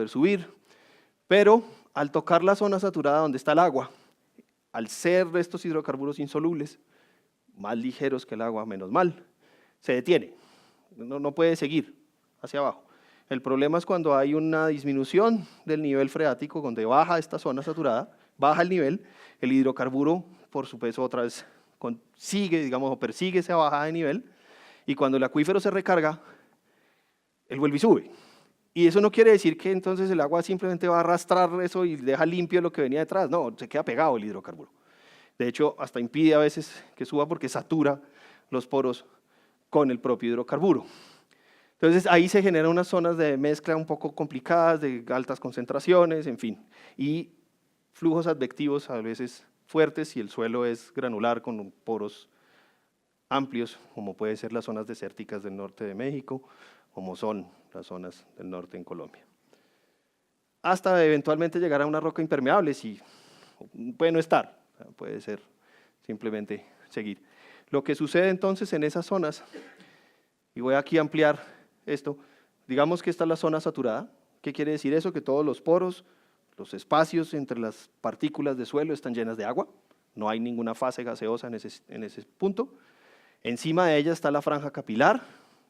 subir. Pero al tocar la zona saturada donde está el agua, al ser estos hidrocarburos insolubles, más ligeros que el agua, menos mal, se detiene, no puede seguir hacia abajo. El problema es cuando hay una disminución del nivel freático, donde baja esta zona saturada, baja el nivel, el hidrocarburo por su peso otra vez consigue, digamos, o persigue esa bajada de nivel, y cuando el acuífero se recarga, él vuelve y sube. Y eso no quiere decir que entonces el agua simplemente va a arrastrar eso y deja limpio lo que venía detrás, no, se queda pegado el hidrocarburo. De hecho, hasta impide a veces que suba porque satura los poros con el propio hidrocarburo. Entonces ahí se generan unas zonas de mezcla un poco complicadas, de altas concentraciones, en fin, y flujos advectivos a veces fuertes si el suelo es granular con poros amplios, como puede ser las zonas desérticas del norte de México, como son las zonas del norte en Colombia. Hasta eventualmente llegar a una roca impermeable, si puede no estar, puede ser simplemente seguir. Lo que sucede entonces en esas zonas, y voy aquí a ampliar esto, digamos que esta es la zona saturada. ¿Qué quiere decir eso? Que todos los poros, los espacios entre las partículas de suelo están llenas de agua, no hay ninguna fase gaseosa en ese punto. Encima de ella está la franja capilar,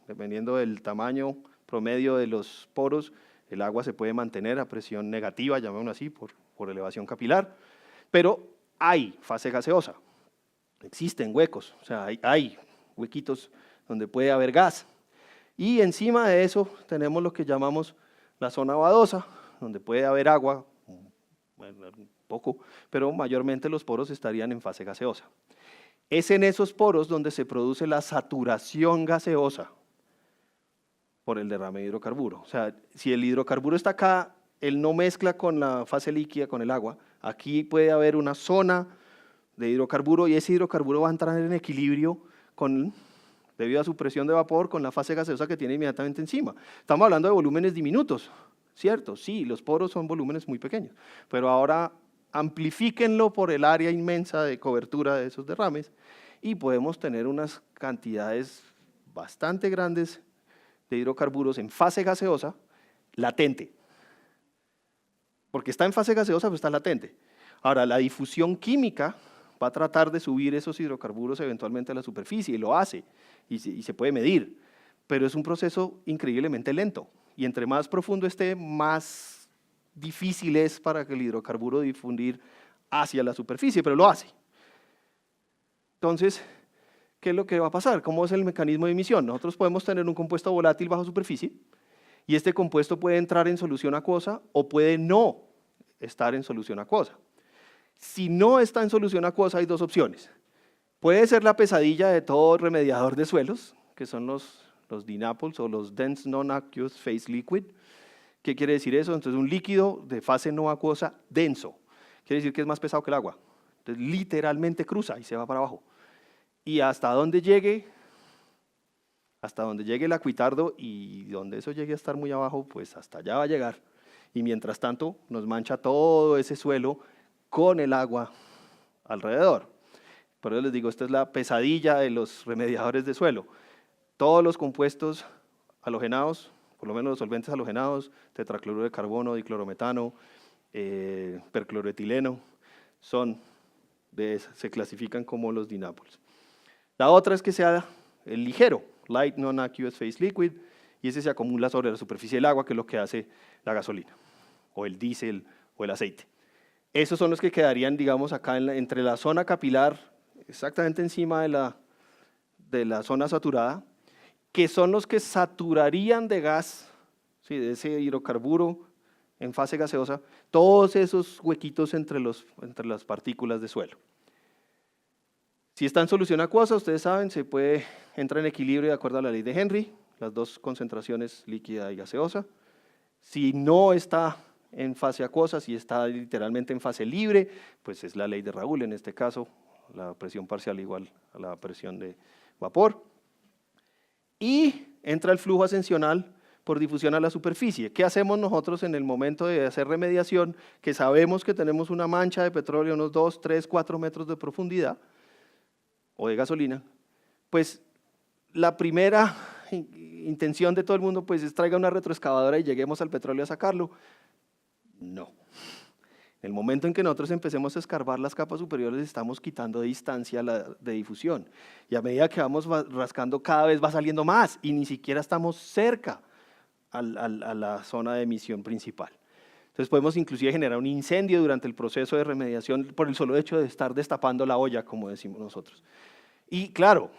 dependiendo del tamaño promedio de los poros, el agua se puede mantener a presión negativa, llamémoslo así, por elevación capilar, pero hay fase gaseosa, existen huecos, o sea, hay huequitos donde puede haber gas. Y encima de eso tenemos lo que llamamos la zona vadosa, donde puede haber agua, bueno, un poco, pero mayormente los poros estarían en fase gaseosa. Es en esos poros donde se produce la saturación gaseosa por el derrame de hidrocarburo. O sea, si el hidrocarburo está acá, él no mezcla con la fase líquida, con el agua. Aquí puede haber una zona de hidrocarburo y ese hidrocarburo va a entrar en equilibrio debido a su presión de vapor con la fase gaseosa que tiene inmediatamente encima. Estamos hablando de volúmenes diminutos, ¿cierto? Sí, los poros son volúmenes muy pequeños, pero ahora amplifíquenlo por el área inmensa de cobertura de esos derrames y podemos tener unas cantidades bastante grandes de hidrocarburos en fase gaseosa latente. Porque está en fase gaseosa, pues está latente. Ahora, la difusión química va a tratar de subir esos hidrocarburos eventualmente a la superficie, y lo hace, y se puede medir, pero es un proceso increíblemente lento, y entre más profundo esté, más difícil es para que el hidrocarburo difundir hacia la superficie, pero lo hace. Entonces, ¿qué es lo que va a pasar? ¿Cómo es el mecanismo de emisión? Nosotros podemos tener un compuesto volátil bajo superficie, y este compuesto puede entrar en solución acuosa o puede no estar en solución acuosa. Si no está en solución acuosa, hay dos opciones. Puede ser la pesadilla de todo remediador de suelos, que son los DNAPLs o los Dense Non-Aqueous Phase Liquid. ¿Qué quiere decir eso? Entonces, un líquido de fase no acuosa denso. Quiere decir que es más pesado que el agua. Entonces, literalmente cruza y se va para abajo. Y hasta donde llegue el acuitardo, y donde eso llegue a estar muy abajo, pues hasta allá va a llegar. Y mientras tanto, nos mancha todo ese suelo con el agua alrededor. Por eso les digo, esta es la pesadilla de los remediadores de suelo. Todos los compuestos halogenados, por lo menos los solventes halogenados, tetracloruro de carbono, diclorometano, percloretileno, se clasifican como los DNAPLs. La otra es que sea el ligero, Light Non-Aqueous Phase Liquid, y ese se acumula sobre la superficie del agua, que es lo que hace la gasolina, o el diésel, o el aceite. Esos son los que quedarían, digamos, acá entre la zona capilar, exactamente encima de la zona saturada, que son los que saturarían de gas, ¿sí?, de ese hidrocarburo en fase gaseosa, todos esos huequitos entre las partículas de suelo. Si está en solución acuosa, ustedes saben, entra en equilibrio de acuerdo a la ley de Henry, las dos concentraciones líquida y gaseosa. Si no está en fase acuosa, si está literalmente en fase libre, pues es la ley de Raoult, en este caso, la presión parcial igual a la presión de vapor. Y entra el flujo ascensional por difusión a la superficie. ¿Qué hacemos nosotros en el momento de hacer remediación? Que sabemos que tenemos una mancha de petróleo unos 2, 3, 4 metros de profundidad, o de gasolina, pues la primera intención de todo el mundo pues es traiga una retroexcavadora y lleguemos al petróleo a sacarlo. No. En el momento en que nosotros empecemos a escarbar las capas superiores, estamos quitando distancia de difusión, y a medida que vamos rascando cada vez va saliendo más, y ni siquiera estamos cerca a la zona de emisión principal. Entonces podemos inclusive generar un incendio durante el proceso de remediación por el solo hecho de estar destapando la olla, como decimos nosotros. Y claro,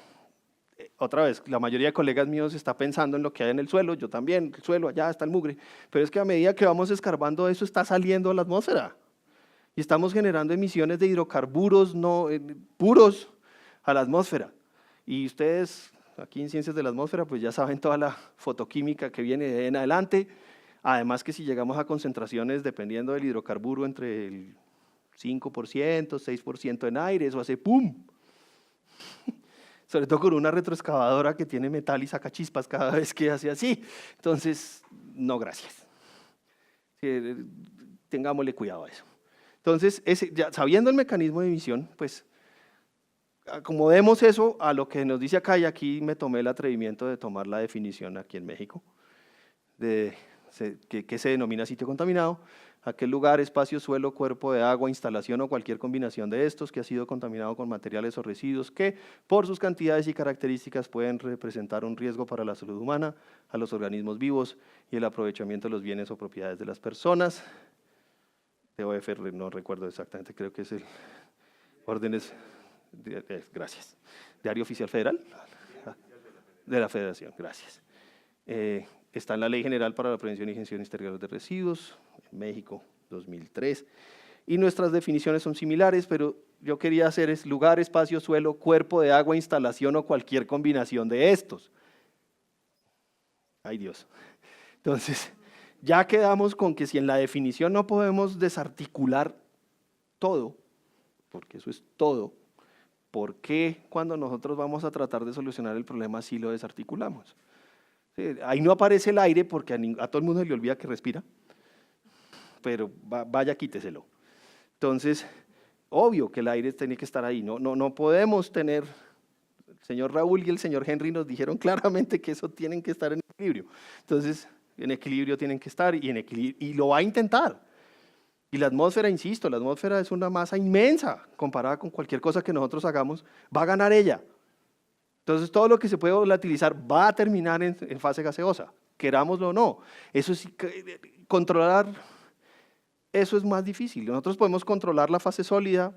otra vez, la mayoría de colegas míos está pensando en lo que hay en el suelo, yo también, el suelo, allá está el mugre, pero es que a medida que vamos escarbando eso está saliendo a la atmósfera y estamos generando emisiones de hidrocarburos puros a la atmósfera. Y ustedes, aquí en Ciencias de la Atmósfera, pues ya saben toda la fotoquímica que viene de ahí en adelante. Además que si llegamos a concentraciones, dependiendo del hidrocarburo, entre el 5%, 6% en aire, eso hace ¡pum! Sobre todo con una retroexcavadora que tiene metal y saca chispas cada vez que hace así. Entonces, no, gracias. Tengámosle cuidado a eso. Entonces, ya sabiendo el mecanismo de emisión, pues acomodemos eso a lo que nos dice acá, y aquí me tomé el atrevimiento de tomar la definición aquí en México, que se denomina sitio contaminado: aquel lugar, espacio, suelo, cuerpo de agua, instalación o cualquier combinación de estos que ha sido contaminado con materiales o residuos que, por sus cantidades y características, pueden representar un riesgo para la salud humana, a los organismos vivos y el aprovechamiento de los bienes o propiedades de las personas. DOF, no recuerdo exactamente, creo que es el órdenes, gracias. Diario Oficial Federal de la Federación, gracias. Está en la Ley General para la Prevención y Gestión Integral de Residuos, en México, 2003. Y nuestras definiciones son similares, pero yo quería hacer es lugar, espacio, suelo, cuerpo de agua, instalación o cualquier combinación de estos. Ay Dios. Entonces, ya quedamos con que si en la definición no podemos desarticular todo, porque eso es todo, ¿por qué cuando nosotros vamos a tratar de solucionar el problema sí lo desarticulamos? Ahí no aparece el aire porque a todo el mundo le olvida que respira, pero vaya, quíteselo. Entonces, obvio que el aire tiene que estar ahí, no podemos tener, el señor Raoult y el señor Henry nos dijeron claramente que eso tienen que estar en equilibrio. Entonces, en equilibrio tienen que estar, y lo va a intentar. Y la atmósfera, insisto, la atmósfera es una masa inmensa comparada con cualquier cosa que nosotros hagamos, va a ganar ella. Entonces, todo lo que se puede volatilizar va a terminar en fase gaseosa, querámoslo o no. Eso sí, controlar, eso es más difícil. Nosotros podemos controlar la fase sólida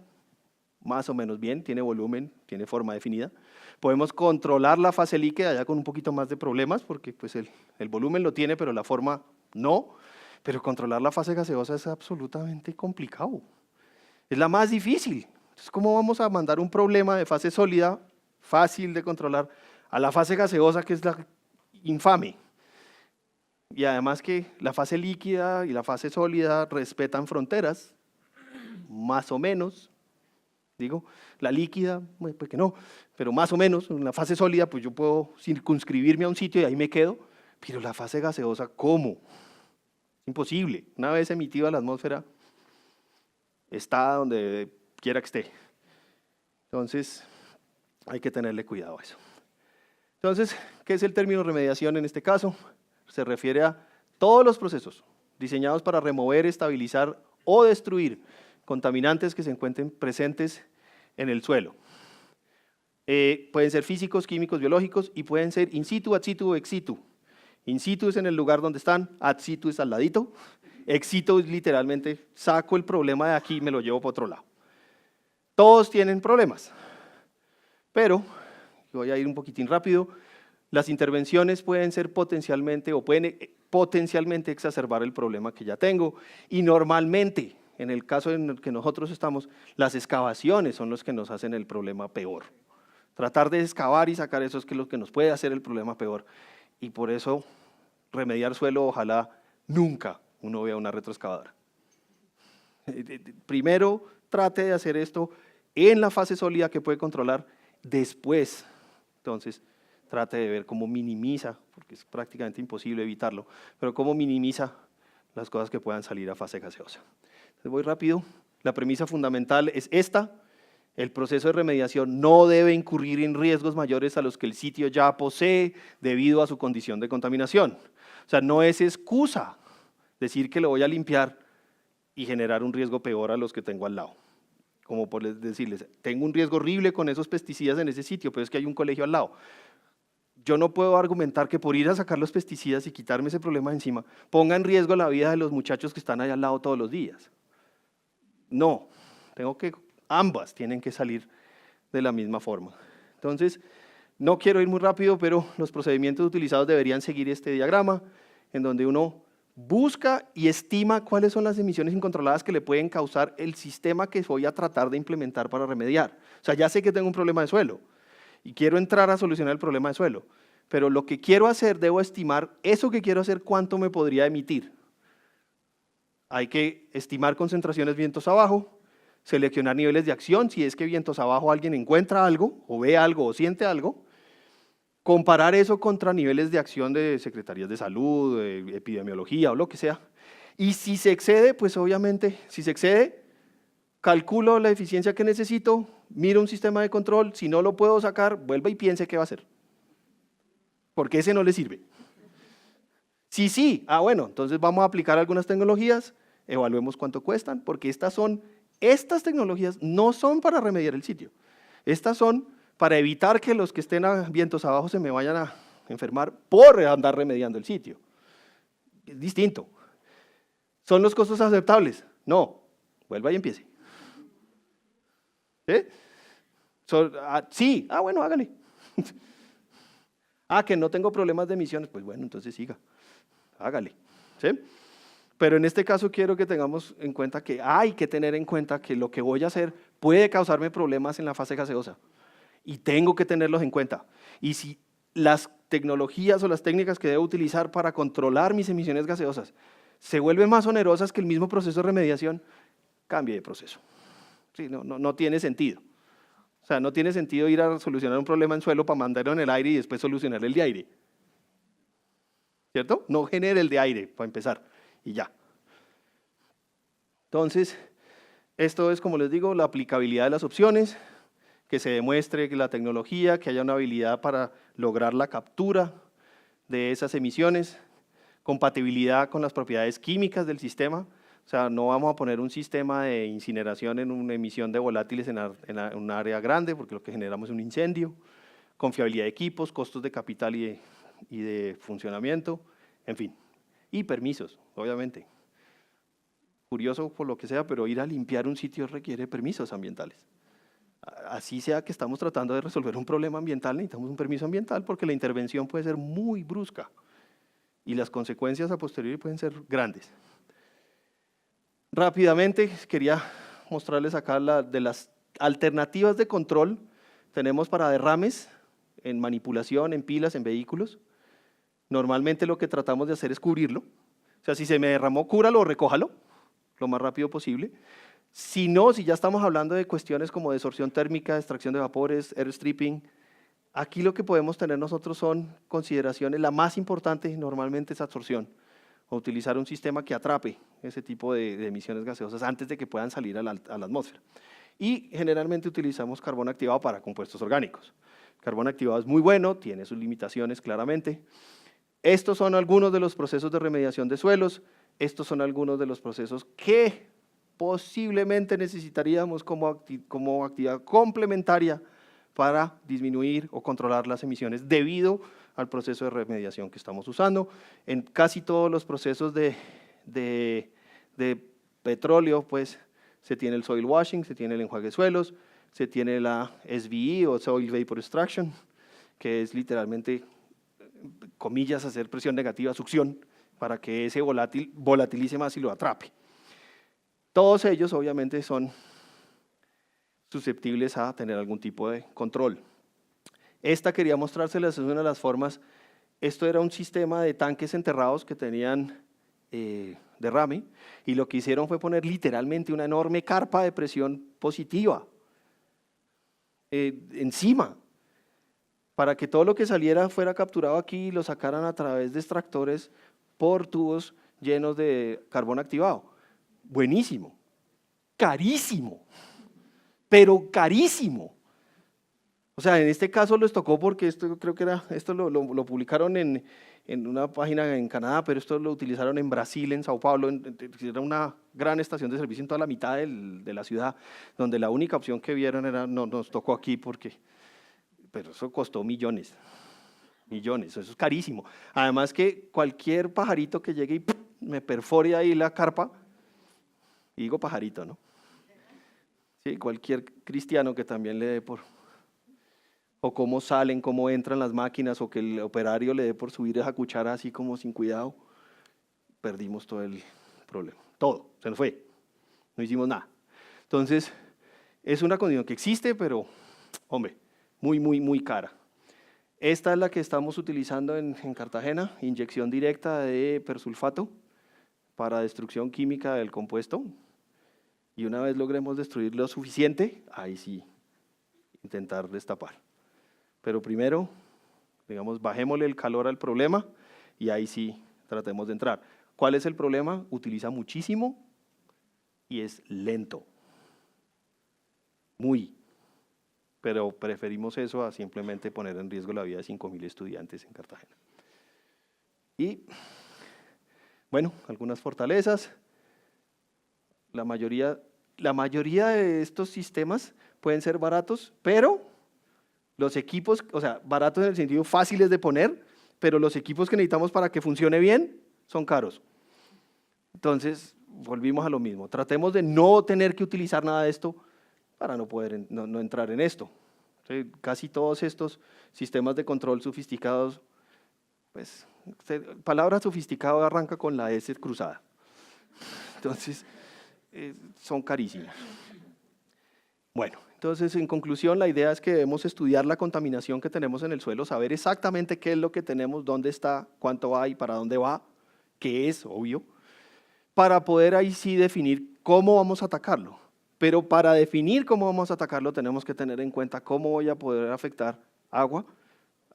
más o menos bien, tiene volumen, tiene forma definida. Podemos controlar la fase líquida ya con un poquito más de problemas, porque pues, el volumen lo tiene, pero la forma no. Pero controlar la fase gaseosa es absolutamente complicado. Es la más difícil. Entonces, ¿cómo vamos a mandar un problema de fase sólida, fácil de controlar, a la fase gaseosa, que es la infame? Y además que la fase líquida y la fase sólida respetan fronteras, más o menos. Digo, la líquida, pues que no, pero más o menos, en la fase sólida, pues yo puedo circunscribirme a un sitio y ahí me quedo, pero la fase gaseosa, ¿cómo? Imposible. Una vez emitida a la atmósfera, está donde quiera que esté. Entonces, hay que tenerle cuidado a eso. Entonces, ¿qué es el término remediación en este caso? Se refiere a todos los procesos diseñados para remover, estabilizar o destruir contaminantes que se encuentren presentes en el suelo. Pueden ser físicos, químicos, biológicos y pueden ser in situ, ad situ o ex situ. In situ es en el lugar donde están, ad situ es al ladito, ex situ es literalmente saco el problema de aquí y me lo llevo para otro lado. Todos tienen problemas, pero voy a ir un poquitín rápido. Las intervenciones pueden ser potencialmente o pueden potencialmente exacerbar el problema que ya tengo y normalmente, en el caso en el que nosotros estamos, las excavaciones son los que nos hacen el problema peor. Tratar de excavar y sacar eso es lo que nos puede hacer el problema peor y por eso remediar suelo, ojalá nunca uno vea una retroexcavadora. Primero trate de hacer esto en la fase sólida que puede controlar, después, entonces, trate de ver cómo minimiza, porque es prácticamente imposible evitarlo, pero cómo minimiza las cosas que puedan salir a fase gaseosa. Entonces voy rápido. La premisa fundamental es esta: el proceso de remediación no debe incurrir en riesgos mayores a los que el sitio ya posee debido a su condición de contaminación. O sea, no es excusa decir que lo voy a limpiar y generar un riesgo peor a los que tengo al lado. Como por decirles, tengo un riesgo horrible con esos pesticidas en ese sitio, pero es que hay un colegio al lado. Yo no puedo argumentar que por ir a sacar los pesticidas y quitarme ese problema de encima, ponga en riesgo la vida de los muchachos que están allá al lado todos los días. No, ambas tienen que salir de la misma forma. Entonces, no quiero ir muy rápido, pero los procedimientos utilizados deberían seguir este diagrama, en donde uno busca y estima cuáles son las emisiones incontroladas que le pueden causar el sistema que voy a tratar de implementar para remediar. O sea, ya sé que tengo un problema de suelo y quiero entrar a solucionar el problema de suelo, pero lo que quiero hacer, debo estimar eso que quiero hacer, cuánto me podría emitir. Hay que estimar concentraciones vientos abajo, seleccionar niveles de acción, si es que vientos abajo alguien encuentra algo, o ve algo, o siente algo, comparar eso contra niveles de acción de secretarías de salud, de epidemiología o lo que sea, y si se excede, pues obviamente, si se excede, calculo la eficiencia que necesito, miro un sistema de control, si no lo puedo sacar, vuelva y piense qué va a hacer, porque ese no le sirve. Sí, bueno, entonces vamos a aplicar algunas tecnologías, evaluemos cuánto cuestan, porque estas tecnologías no son para remediar el sitio, estas son para evitar que los que estén a vientos abajo se me vayan a enfermar por andar remediando el sitio. Es distinto. ¿Son los costos aceptables? No, vuelva y empiece. Sí, bueno, hágale. Que no tengo problemas de emisiones, pues bueno, entonces siga, hágale. ¿Sí? Pero en este caso quiero que tengamos en cuenta que hay que tener en cuenta que lo que voy a hacer puede causarme problemas en la fase gaseosa y tengo que tenerlos en cuenta. Y si las tecnologías o las técnicas que debo utilizar para controlar mis emisiones gaseosas se vuelven más onerosas que el mismo proceso de remediación, cambie de proceso. Sí, no tiene sentido. O sea, no tiene sentido ir a solucionar un problema en suelo para mandarlo en el aire y después solucionar el de aire. ¿Cierto? No genere el de aire, para empezar, y ya. Entonces, esto es, como les digo, la aplicabilidad de las opciones, que se demuestre que la tecnología, que haya una habilidad para lograr la captura de esas emisiones, compatibilidad con las propiedades químicas del sistema. O O sea, no vamos a poner un sistema de incineración en una emisión de volátiles en un área grande, porque lo que generamos es un incendio, confiabilidad de equipos, costos de capital y de funcionamiento, en fin. Y permisos, obviamente. Curioso por lo que sea, pero ir a limpiar un sitio requiere permisos ambientales. Así sea que estamos tratando de resolver un problema ambiental, necesitamos un permiso ambiental porque la intervención puede ser muy brusca y las consecuencias a posteriori pueden ser grandes. Rápidamente, quería mostrarles acá de las alternativas de control. Tenemos para derrames en manipulación, en pilas, en vehículos. Normalmente lo que tratamos de hacer es cubrirlo. O sea, si se me derramó, cúralo o recójalo lo más rápido posible. Si no, si ya estamos hablando de cuestiones como desorción térmica, extracción de vapores, airstripping, aquí lo que podemos tener nosotros son consideraciones. La más importante normalmente es absorción, o utilizar un sistema que atrape ese tipo de emisiones gaseosas antes de que puedan salir a la atmósfera. Y generalmente utilizamos carbón activado para compuestos orgánicos. El carbón activado es muy bueno, tiene sus limitaciones claramente. Estos son algunos de los procesos de remediación de suelos. Estos son algunos de los procesos que posiblemente necesitaríamos como actividad complementaria para disminuir o controlar las emisiones debido al proceso de remediación que estamos usando. En casi todos los procesos de petróleo, pues se tiene el soil washing, se tiene el enjuague de suelos, se tiene la SVE o Soil Vapor Extraction, que es literalmente, comillas, hacer presión negativa, succión, para que ese volátil volatilice más y lo atrape. Todos ellos obviamente son susceptibles a tener algún tipo de control. Esta quería mostrárselas, es una de las formas. Esto era un sistema de tanques enterrados que tenían derrame, y lo que hicieron fue poner literalmente una enorme carpa de presión positiva encima, para que todo lo que saliera fuera capturado aquí y lo sacaran a través de extractores por tubos llenos de carbón activado. Buenísimo, carísimo, pero carísimo. O sea, en este caso les tocó porque esto creo que esto lo publicaron en una página en Canadá, pero esto lo utilizaron en Brasil, en Sao Paulo, era una gran estación de servicio en toda la mitad de la ciudad, donde la única opción que vieron era, no, nos tocó aquí pero eso costó millones, eso es carísimo. Además que cualquier pajarito que llegue y me perfore ahí la carpa, y digo pajarito, ¿no? Sí, cualquier cristiano que también le dé o cómo salen, cómo entran las máquinas, o que el operario le dé por subir esa cuchara así como sin cuidado, perdimos todo el problema. Todo, se nos fue, no hicimos nada. Entonces, es una condición que existe, pero, hombre, muy, muy, muy cara. Esta es la que estamos utilizando en Cartagena, inyección directa de persulfato para destrucción química del compuesto. Y una vez logremos destruir lo suficiente, ahí sí, intentar destapar. Pero primero, digamos, bajémosle el calor al problema y ahí sí tratemos de entrar. ¿Cuál es el problema? Utiliza muchísimo y es lento. Muy. Pero preferimos eso a simplemente poner en riesgo la vida de 5.000 estudiantes en Cartagena. Y, bueno, algunas fortalezas. La mayoría de estos sistemas pueden ser baratos, pero los equipos, o sea, baratos en el sentido fáciles de poner, pero los equipos que necesitamos para que funcione bien son caros. Entonces, volvimos a lo mismo. Tratemos de no tener que utilizar nada de esto para no entrar en esto. ¿Sí? Casi todos estos sistemas de control sofisticados, pues, palabra sofisticado arranca con la S cruzada. Entonces, son carísimos. Bueno, entonces, en conclusión, la idea es que debemos estudiar la contaminación que tenemos en el suelo, saber exactamente qué es lo que tenemos, dónde está, cuánto hay, para dónde va, qué es, obvio, para poder ahí sí definir cómo vamos a atacarlo. Pero para definir cómo vamos a atacarlo tenemos que tener en cuenta cómo voy a poder afectar agua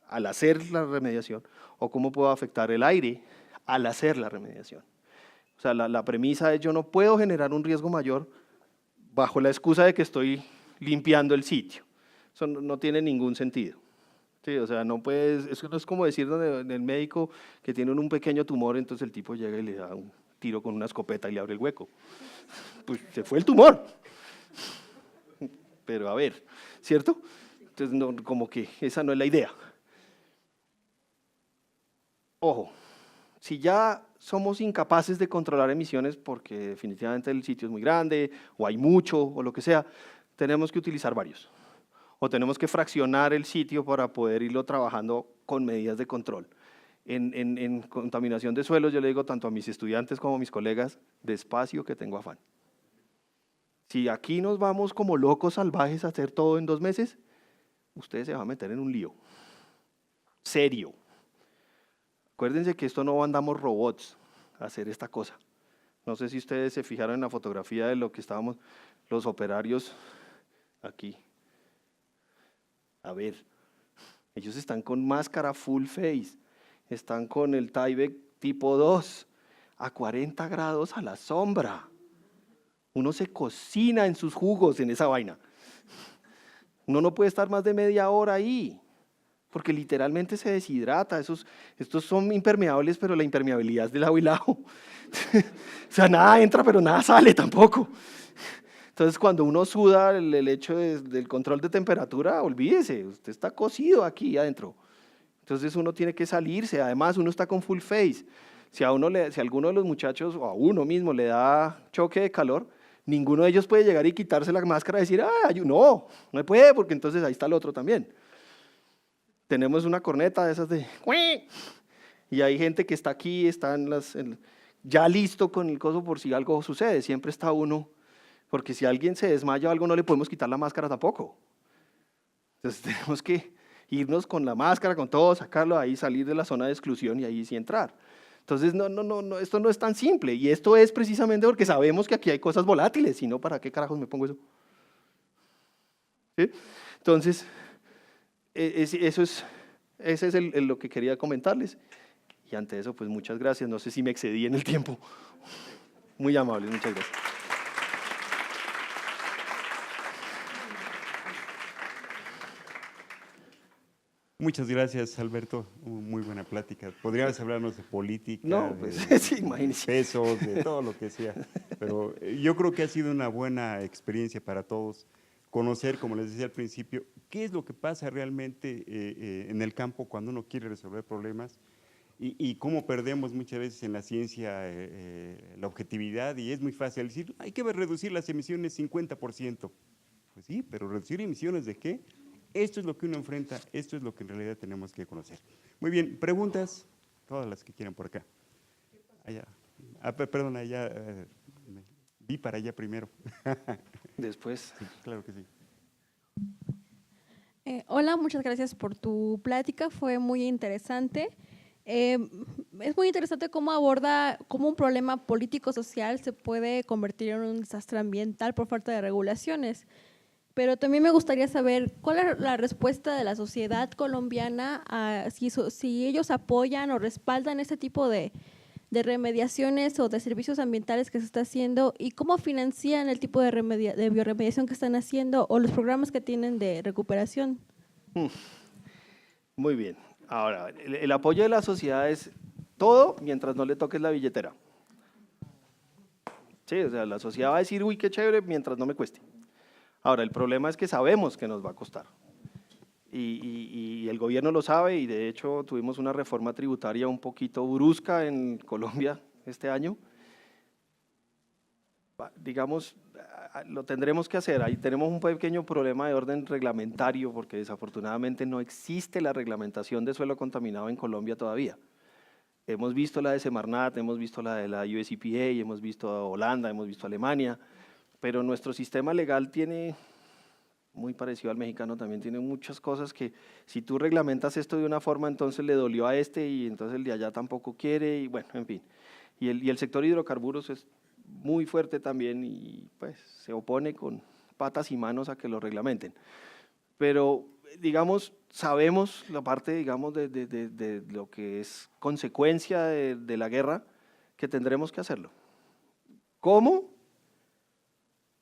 al hacer la remediación, o cómo puedo afectar el aire al hacer la remediación. O sea, la premisa es: yo no puedo generar un riesgo mayor bajo la excusa de que estoy limpiando el sitio. Eso no tiene ningún sentido. Sí, o sea, no puedes, eso no es como decir del médico que tiene un pequeño tumor, entonces el tipo llega y le da tiro con una escopeta y le abre el hueco. Pues se fue el tumor. Pero a ver, ¿cierto? Entonces, no, como que esa no es la idea. Ojo, si ya somos incapaces de controlar emisiones porque definitivamente el sitio es muy grande, o hay mucho, o lo que sea, tenemos que utilizar varios. O tenemos que fraccionar el sitio para poder irlo trabajando con medidas de control. En contaminación de suelos, yo le digo tanto a mis estudiantes como a mis colegas, despacio que tengo afán. Si aquí nos vamos como locos salvajes a hacer todo en 2 meses, ustedes se van a meter en un lío. Serio. Acuérdense que esto no mandamos robots a hacer esta cosa. No sé si ustedes se fijaron en la fotografía de lo que estábamos, los operarios aquí. A ver, ellos están con máscara full face, están con el Tyvek tipo 2, a 40 grados a la sombra. Uno se cocina en sus jugos en esa vaina. Uno no puede estar más de media hora ahí, porque literalmente se deshidrata. Estos son impermeables, pero la impermeabilidad es de lado y lado. O sea, nada entra, pero nada sale tampoco. Entonces, cuando uno suda, el hecho del control de temperatura, olvídese, usted está cocido aquí adentro. Entonces, uno tiene que salirse. Además, uno está con full face. Si a alguno de los muchachos o a uno mismo le da choque de calor, ninguno de ellos puede llegar y quitarse la máscara y decir, no puede, porque entonces ahí está el otro también. Tenemos una corneta de esas de ¡cuí! Y hay gente que está aquí, está ya listo con el coso por si algo sucede. Siempre está uno, porque si alguien se desmaya o algo, no le podemos quitar la máscara tampoco. Entonces tenemos que irnos con la máscara, con todo, sacarlo ahí, salir de la zona de exclusión y ahí sí entrar. Entonces, no, esto no es tan simple, y esto es precisamente porque sabemos que aquí hay cosas volátiles, si no, ¿para qué carajos me pongo eso? ¿Sí? Entonces, ese es lo que quería comentarles, y ante eso, pues muchas gracias, no sé si me excedí en el tiempo. Muy amables, muchas gracias. Muchas gracias, Alberto. Muy buena plática. Podrías hablarnos de política, No, pues sí, imagínese. pesos, de todo lo que sea. Pero yo creo que ha sido una buena experiencia para todos conocer, como les decía al principio, qué es lo que pasa realmente en el campo cuando uno quiere resolver problemas y cómo perdemos muchas veces en la ciencia la objetividad, y es muy fácil decir, hay que reducir las emisiones 50%. Pues sí, pero ¿reducir emisiones de qué? Esto es lo que uno enfrenta, esto es lo que en realidad tenemos que conocer. Muy bien, preguntas, todas las que quieran por acá. Allá, perdón, allá, vi para allá primero. Después. Sí, claro que sí. Hola, muchas gracias por tu plática, fue muy interesante. Es muy interesante cómo aborda cómo un problema político-social se puede convertir en un desastre ambiental por falta de regulaciones. Pero también me gustaría saber cuál es la respuesta de la sociedad colombiana a si ellos apoyan o respaldan este tipo de remediaciones o de servicios ambientales que se está haciendo, y cómo financian el tipo de bioremediación que están haciendo o los programas que tienen de recuperación. Muy bien. Ahora, el apoyo de la sociedad es todo mientras no le toques la billetera. Sí, o sea, la sociedad va a decir, uy, qué chévere, mientras no me cueste. Ahora, el problema es que sabemos que nos va a costar. Y el gobierno lo sabe, y de hecho tuvimos una reforma tributaria un poquito brusca en Colombia este año. Digamos, lo tendremos que hacer. Ahí tenemos un pequeño problema de orden reglamentario, porque desafortunadamente no existe la reglamentación de suelo contaminado en Colombia todavía. Hemos visto la de Semarnat, hemos visto la de la US EPA, hemos visto a Holanda, hemos visto a Alemania, pero nuestro sistema legal tiene, muy parecido al mexicano, también tiene muchas cosas que si tú reglamentas esto de una forma, entonces le dolió a este y entonces el de allá tampoco quiere, y bueno, en fin. Y el sector hidrocarburos es muy fuerte también y pues se opone con patas y manos a que lo reglamenten. Pero digamos, sabemos la parte, digamos, de lo que es consecuencia de la guerra, que tendremos que hacerlo. ¿Cómo?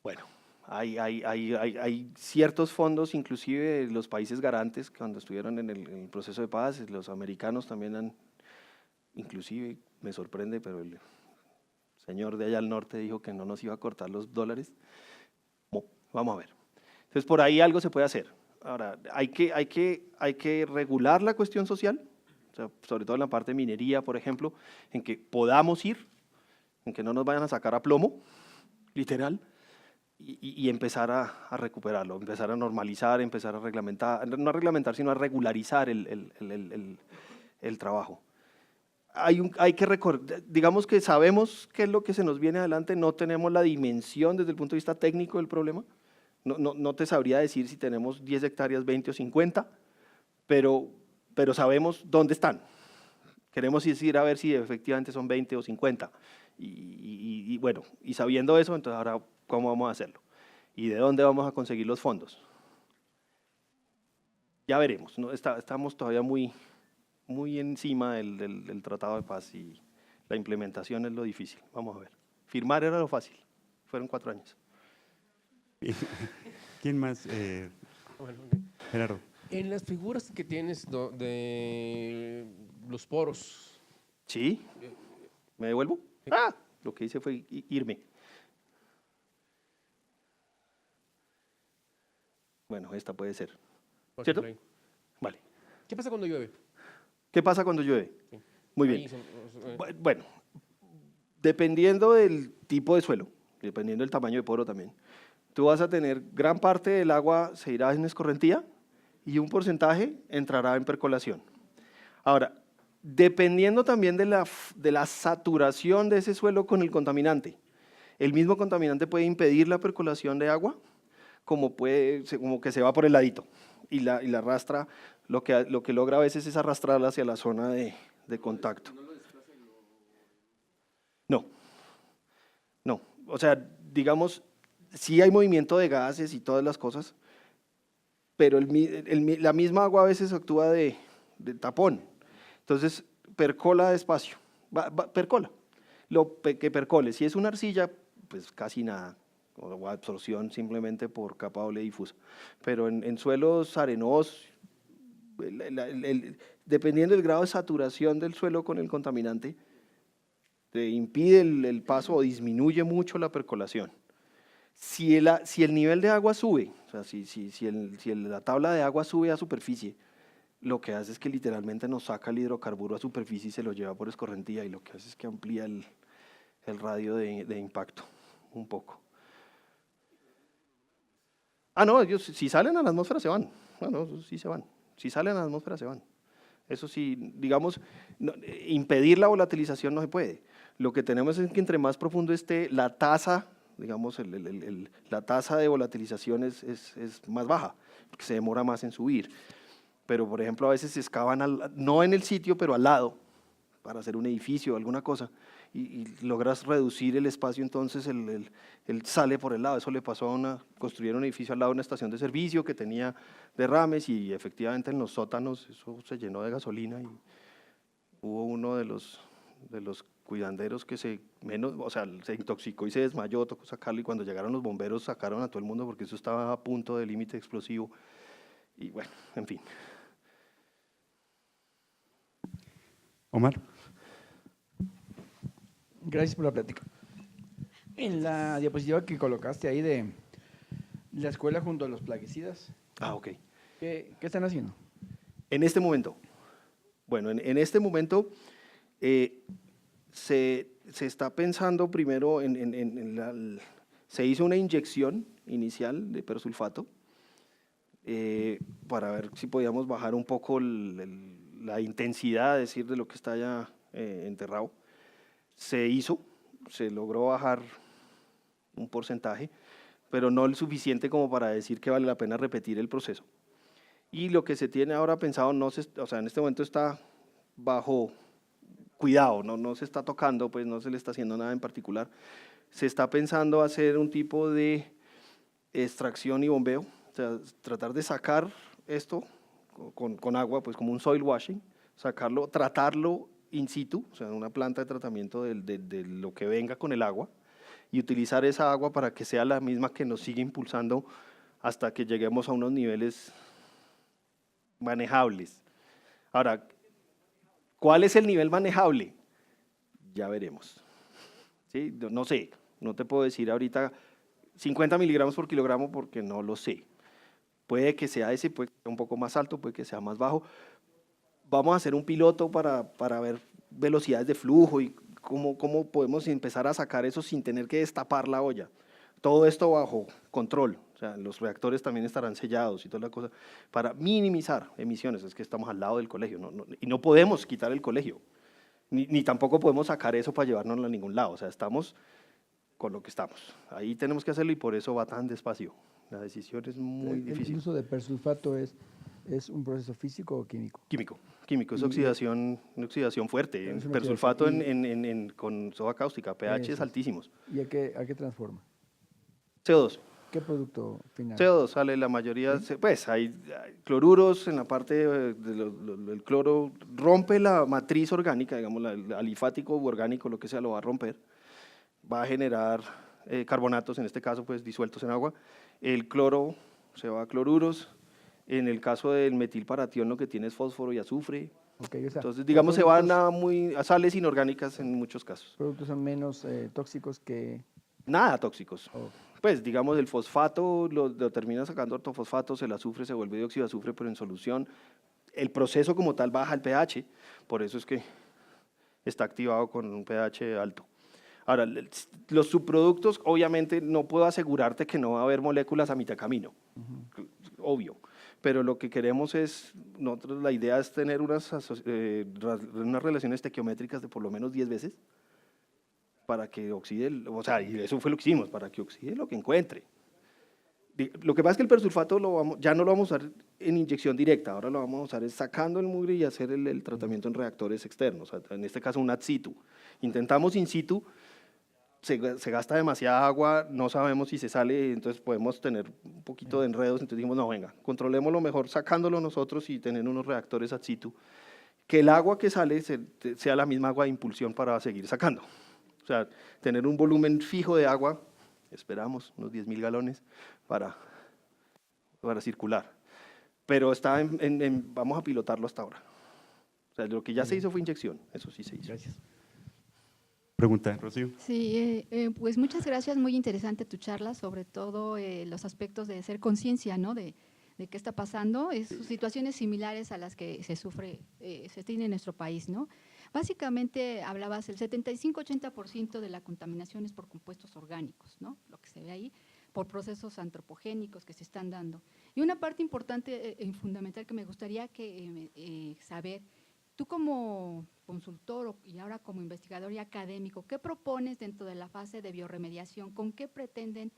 Bueno, hay ciertos fondos, inclusive los países garantes, cuando estuvieron en el proceso de paz, los americanos también han, inclusive, me sorprende, pero señor de allá al norte dijo que no nos iba a cortar los dólares. Vamos a ver. Entonces, por ahí algo se puede hacer. Ahora, hay que regular la cuestión social, o sea, sobre todo en la parte de minería, por ejemplo, en que podamos ir, en que no nos vayan a sacar a plomo, literal, y empezar a recuperarlo, empezar a normalizar, empezar a reglamentar, no a reglamentar, sino a regularizar el trabajo. Hay que recordar, digamos que sabemos qué es lo que se nos viene adelante, no tenemos la dimensión desde el punto de vista técnico del problema, no te sabría decir si tenemos 10 hectáreas, 20 o 50, pero sabemos dónde están. Queremos ir a ver si efectivamente son 20 o 50. Y bueno, y sabiendo eso, entonces ahora, ¿cómo vamos a hacerlo? ¿Y de dónde vamos a conseguir los fondos? Ya veremos, ¿no? Estamos todavía muy encima del Tratado de Paz y la implementación es lo difícil. Vamos a ver. Firmar era lo fácil, fueron 4 años. ¿Quién más? Bueno, ok. Gerardo. En las figuras que tienes de los poros, ¿Sí? ¿Me devuelvo? Ah, lo que hice fue irme. Bueno, esta puede ser. por ¿Cierto? ejemplo, ahí. Vale. ¿Qué pasa cuando llueve? ¿Qué pasa cuando llueve? Sí. Muy Ahí bien. Bueno, dependiendo del tipo de suelo, dependiendo del tamaño de poro también, tú vas a tener gran parte del agua se irá en escorrentía y un porcentaje entrará en percolación. Ahora, dependiendo también de la saturación de ese suelo con el contaminante, el mismo contaminante puede impedir la percolación de agua, como que se va por el ladito y la arrastra, lo que logra a veces es arrastrarla hacia la zona de contacto. No, o sea, digamos, sí hay movimiento de gases y todas las cosas, pero la misma agua a veces actúa de tapón, entonces percola despacio, percola, que percole. Si es una arcilla, pues casi nada, o absorción simplemente por capa doble difusa, pero en suelos arenosos, dependiendo del grado de saturación del suelo con el contaminante, te impide el paso o disminuye mucho la percolación. Si el nivel de agua sube, o sea, si la tabla de agua sube a superficie, lo que hace es que literalmente nos saca el hidrocarburo a superficie y se lo lleva por escorrentía, y lo que hace es que amplía el radio de impacto un poco. No, ellos si salen a la atmósfera se van. No, sí se van. Si salen a la atmósfera se van. Eso sí, digamos, impedir la volatilización no se puede. Lo que tenemos es que entre más profundo esté la tasa, digamos, la tasa de volatilización es más baja, porque se demora más en subir. Pero, por ejemplo, a veces se excavan, no en el sitio, pero al lado, para hacer un edificio o alguna cosa, y logras reducir el espacio, entonces él sale por el lado. Eso le pasó construyeron un edificio al lado de una estación de servicio que tenía derrames, y efectivamente en los sótanos eso se llenó de gasolina, y hubo uno de los cuidanderos que se intoxicó y se desmayó, tocó sacarlo, y cuando llegaron los bomberos sacaron a todo el mundo porque eso estaba a punto del límite explosivo. Y bueno, en fin. Omar. Gracias por la plática. En la diapositiva que colocaste ahí de la escuela junto a los plaguicidas, Ok. ¿qué están haciendo? En este momento, bueno, en este momento se está pensando primero se hizo una inyección inicial de persulfato para ver si podíamos bajar un poco la intensidad, de lo que está ya enterrado. Se logró bajar un porcentaje, pero no el suficiente como para decir que vale la pena repetir el proceso. Y lo que se tiene ahora pensado, en este momento está bajo cuidado, no se está tocando, pues no se le está haciendo nada en particular. Se está pensando hacer un tipo de extracción y bombeo, o sea, tratar de sacar esto con agua, pues como un soil washing, sacarlo, tratarlo in situ, o sea, una planta de tratamiento de lo que venga con el agua, y utilizar esa agua para que sea la misma que nos siga impulsando hasta que lleguemos a unos niveles manejables. Ahora, ¿cuál es el nivel manejable? Ya veremos. ¿sí? No sé, no te puedo decir ahorita 50 miligramos por kilogramo porque no lo sé. Puede que sea ese, puede que sea un poco más alto, puede que sea más bajo. Vamos a hacer un piloto para ver velocidades de flujo y cómo podemos empezar a sacar eso sin tener que destapar la olla. Todo esto bajo control, o sea, los reactores también estarán sellados y toda la cosa, para minimizar emisiones. Es que estamos al lado del colegio y no podemos quitar el colegio, ni tampoco podemos sacar eso para llevárnoslo a ningún lado. O sea, estamos con lo que estamos. Ahí tenemos que hacerlo y por eso va tan despacio. La decisión es muy ¿El difícil. uso de persulfato es un proceso físico o químico? Químico, es Y- oxidación fuerte. Es una Persulfato oxidación. con soda cáustica, pHs Eso es. altísimos. ¿Y a qué transforma? CO2. ¿Qué producto final? CO2 sale la mayoría, pues hay cloruros en la parte del cloro, rompe la matriz orgánica, digamos, el alifático u orgánico, lo que sea, lo va a romper, va a generar carbonatos, en este caso, pues disueltos en agua. El cloro se va a cloruros, en el caso del metilparatión lo que tiene es fósforo y azufre. Ok, o sea, Entonces, digamos, se van a sales inorgánicas en muchos casos. productos son menos tóxicos que... Nada tóxicos. Oh, Pues, digamos, el fosfato lo termina sacando ortofosfatos, el azufre se vuelve dióxido de azufre, pero en solución. El proceso como tal baja el pH, por eso es que está activado con un pH alto. Ahora, los subproductos, obviamente, no puedo asegurarte que no va a haber moléculas a mitad camino, obvio, pero lo que queremos es, nosotros la idea es tener unas relaciones estequiométricas de por lo menos 10 veces, para que oxide, o sea, y eso fue lo que hicimos, para que oxide lo que encuentre. Lo que pasa es que el persulfato ya no lo vamos a usar en inyección directa, ahora lo vamos a usar es sacando el mugre y hacer el tratamiento en reactores externos, en este caso un ad situ. Intentamos in situ, se gasta demasiada agua, no sabemos si se sale, entonces podemos tener un poquito de enredos, entonces dijimos, no, venga, controlémoslo mejor sacándolo nosotros y tener unos reactores ad situ, que el agua que sale sea la misma agua de impulsión para seguir sacando. O sea, tener un volumen fijo de agua, esperamos, unos 10.000 galones, para circular. Pero vamos a pilotarlo hasta ahora. O sea, lo que ya se hizo fue inyección, eso sí se hizo. gracias. Pregunta, Rocío. Sí, pues muchas gracias, muy interesante tu charla, sobre todo los aspectos de hacer conciencia, ¿no? De qué está pasando, situaciones similares a las que se tiene en nuestro país, ¿no? Básicamente hablabas, el 75-80% de la contaminación es por compuestos orgánicos, ¿no? Lo que se ve ahí, por procesos antropogénicos que se están dando. Y una parte importante y fundamental que me gustaría saber, tú como consultor y ahora como investigador y académico, ¿qué propones dentro de la fase de biorremediación? ¿Con qué pretenden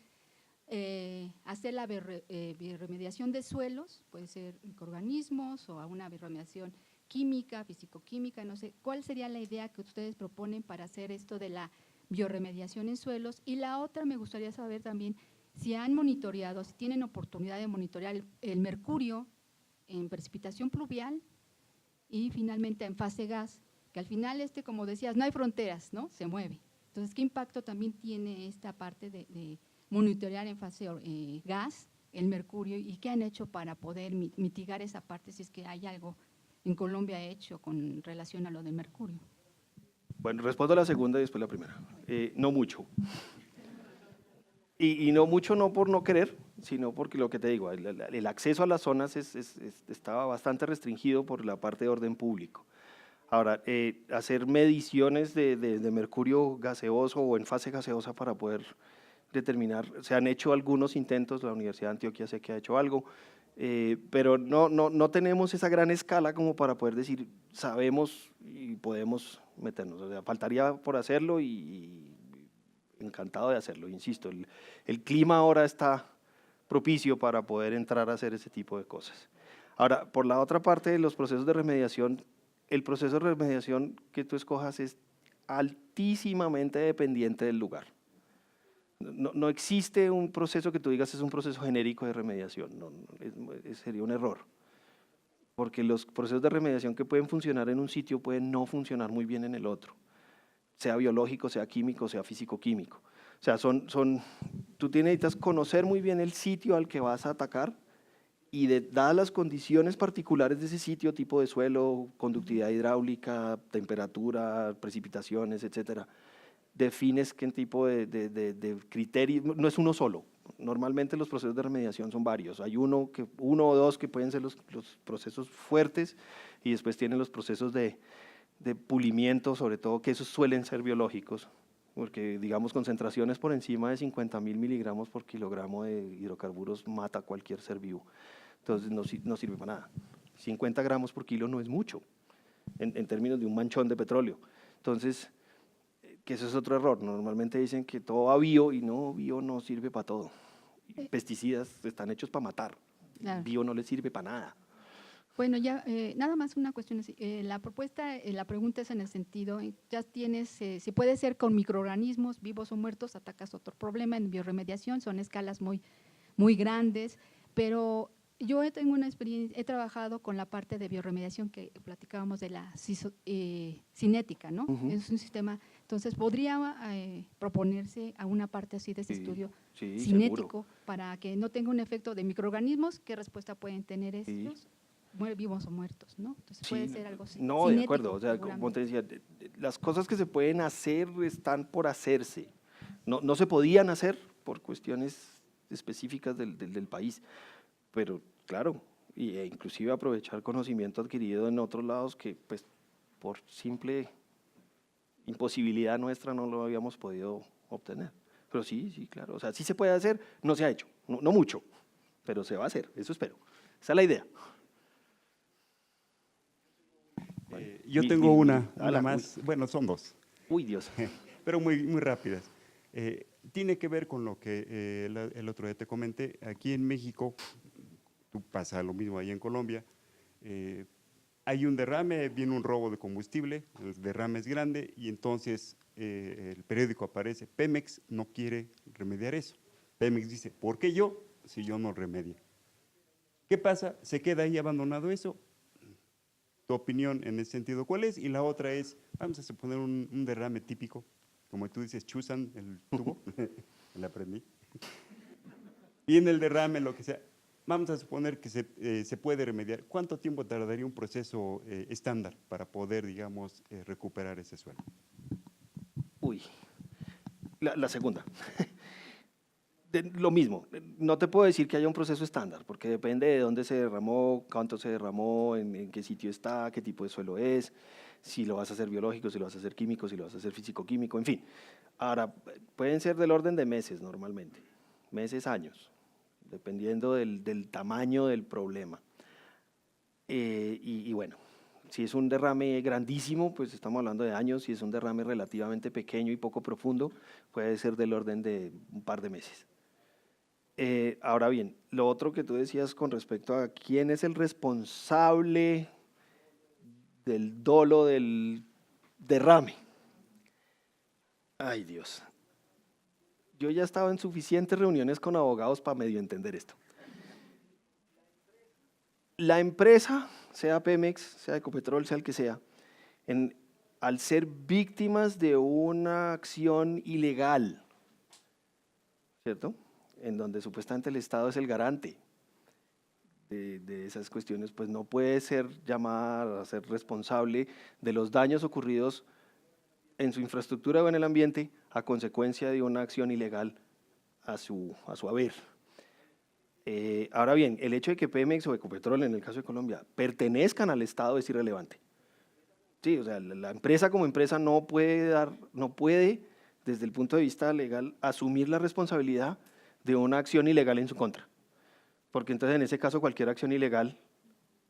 hacer la biorremediación de suelos? Puede ser microorganismos o una biorremediación química, físico-química, no sé. ¿Cuál sería la idea que ustedes proponen para hacer esto de la biorremediación en suelos? Y la otra, me gustaría saber también si han monitoreado, si tienen oportunidad de monitorear el mercurio en precipitación pluvial y finalmente en fase gas, que al final, como decías, no hay fronteras, ¿no? Se mueve. Entonces, ¿qué impacto también tiene esta parte de monitorear en fase gas el mercurio y qué han hecho para poder mitigar esa parte si es que hay algo en Colombia hecho con relación a lo del mercurio? Bueno, respondo a la segunda y después la primera. No mucho. Y no mucho no por no querer, sino porque lo que te digo, el acceso a las zonas estaba bastante restringido por la parte de orden público. Ahora, hacer mediciones de mercurio gaseoso o en fase gaseosa para poder determinar, se han hecho algunos intentos, la Universidad de Antioquia sé que ha hecho algo, pero no tenemos esa gran escala como para poder decir, sabemos y podemos meternos. O sea, faltaría por hacerlo y encantado de hacerlo, insisto, el clima ahora está propicio para poder entrar a hacer ese tipo de cosas. Ahora, por la otra parte de los procesos de remediación, el proceso de remediación que tú escojas es altísimamente dependiente del lugar. No existe un proceso que tú digas es un proceso genérico de remediación, sería un error, porque los procesos de remediación que pueden funcionar en un sitio pueden no funcionar muy bien en el otro, sea biológico, sea químico, sea físico-químico. O sea, tú necesitas conocer muy bien el sitio al que vas a atacar y dadas las condiciones particulares de ese sitio, tipo de suelo, conductividad hidráulica, temperatura, precipitaciones, etcétera, defines qué tipo de criterio, no es uno solo. Normalmente los procesos de remediación son varios. Hay uno o dos que pueden ser los procesos fuertes y después tienen los procesos de pulimiento, sobre todo que esos suelen ser biológicos, porque digamos concentraciones por encima de 50.000 miligramos por kilogramo de hidrocarburos mata a cualquier ser vivo. Entonces no sirve para nada. 50 gramos por kilo no es mucho en términos de un manchón de petróleo. Entonces, que eso es otro error. Normalmente dicen que todo va bio y no, bio no sirve para todo. Pesticidas están hechos para matar. Claro. Bio no le sirve para nada. Bueno, ya nada más una cuestión así. La pregunta es en el sentido, ya tienes, si puede ser con microorganismos vivos o muertos, atacas otro problema en bioremediación, son escalas muy, muy grandes, pero yo tengo una experiencia, he trabajado con la parte de bioremediación que platicábamos de la cinética, ¿no? Es un sistema, entonces podría proponerse a una parte así de ese estudio cinético para que no tenga un efecto de microorganismos, ¿qué respuesta pueden tener estos? Vivos o muertos, ¿no? Entonces puede ser algo así. No, de acuerdo, o sea, como te decía, las cosas que se pueden hacer están por hacerse. No se podían hacer por cuestiones específicas del país, pero claro, e inclusive aprovechar conocimiento adquirido en otros lados que pues por simple imposibilidad nuestra no lo habíamos podido obtener. Pero sí, claro, o sea, sí se puede hacer, no se ha hecho, no mucho, pero se va a hacer, eso espero. Esa es la idea. Yo tengo una Alan, más, bueno, son dos, Uy, Dios. pero muy rápidas. Tiene que ver con lo que el otro día te comenté. Aquí en México, tú pasa lo mismo ahí en Colombia, hay un derrame, viene un robo de combustible, el derrame es grande y entonces el periódico aparece, Pemex no quiere remediar eso. Pemex dice, ¿por qué yo si yo no remedio? ¿Qué pasa? ¿Se queda ahí abandonado eso? Tu opinión en ese sentido, ¿cuál es? Y la otra es, vamos a suponer un derrame típico, como tú dices, chusan el tubo, le aprendí. Y en el derrame, lo que sea, vamos a suponer que se puede remediar. ¿Cuánto tiempo tardaría un proceso estándar para poder, digamos, recuperar ese suelo? Uy, la segunda. Lo mismo, no te puedo decir que haya un proceso estándar, porque depende de dónde se derramó, cuánto se derramó, en qué sitio está, qué tipo de suelo es, si lo vas a hacer biológico, si lo vas a hacer químico, si lo vas a hacer físico-químico, en fin. Ahora, pueden ser del orden de meses normalmente, meses, años, dependiendo del tamaño del problema. Y bueno, si es un derrame grandísimo, pues estamos hablando de años, si es un derrame relativamente pequeño y poco profundo, puede ser del orden de un par de meses. Ahora bien, lo otro que tú decías con respecto a quién es el responsable del dolo del derrame. Ay, Dios. Yo ya estaba en suficientes reuniones con abogados para medio entender esto. La empresa, sea Pemex, sea Ecopetrol, sea el que sea, al ser víctimas de una acción ilegal, ¿cierto?, en donde supuestamente el Estado es el garante de esas cuestiones, pues no puede ser llamada a ser responsable de los daños ocurridos en su infraestructura o en el ambiente a consecuencia de una acción ilegal a su haber. Ahora bien, el hecho de que Pemex o Ecopetrol, en el caso de Colombia, pertenezcan al Estado es irrelevante. Sí, o sea, la empresa como empresa no puede, desde el punto de vista legal, asumir la responsabilidad de una acción ilegal en su contra. Porque entonces en ese caso cualquier acción ilegal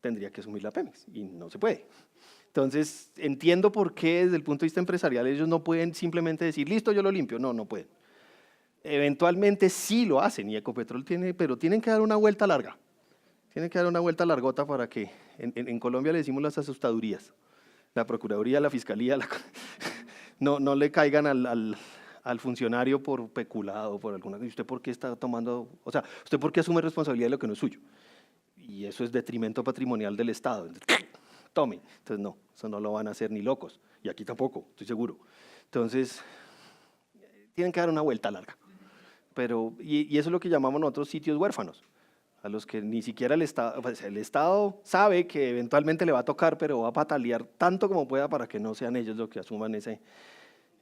tendría que asumir la Pemex y no se puede. Entonces entiendo por qué desde el punto de vista empresarial ellos no pueden simplemente decir, listo, yo lo limpio. No pueden. Eventualmente sí lo hacen y Ecopetrol pero tienen que dar una vuelta larga. Tienen que dar una vuelta largota para que, en Colombia le decimos las asustadurías, la Procuraduría, la Fiscalía, no le caigan al funcionario por peculado, por alguna cosa. ¿Usted por qué está tomando, o sea, usted por qué asume responsabilidad de lo que no es suyo? Y eso es detrimento patrimonial del Estado. Entonces, tome. Entonces no, eso no lo van a hacer ni locos. Y aquí tampoco, estoy seguro. Entonces, tienen que dar una vuelta larga. Y eso es lo que llamamos nosotros sitios huérfanos, a los que ni siquiera el Estado sabe que eventualmente le va a tocar, pero va a patalear tanto como pueda para que no sean ellos los que asuman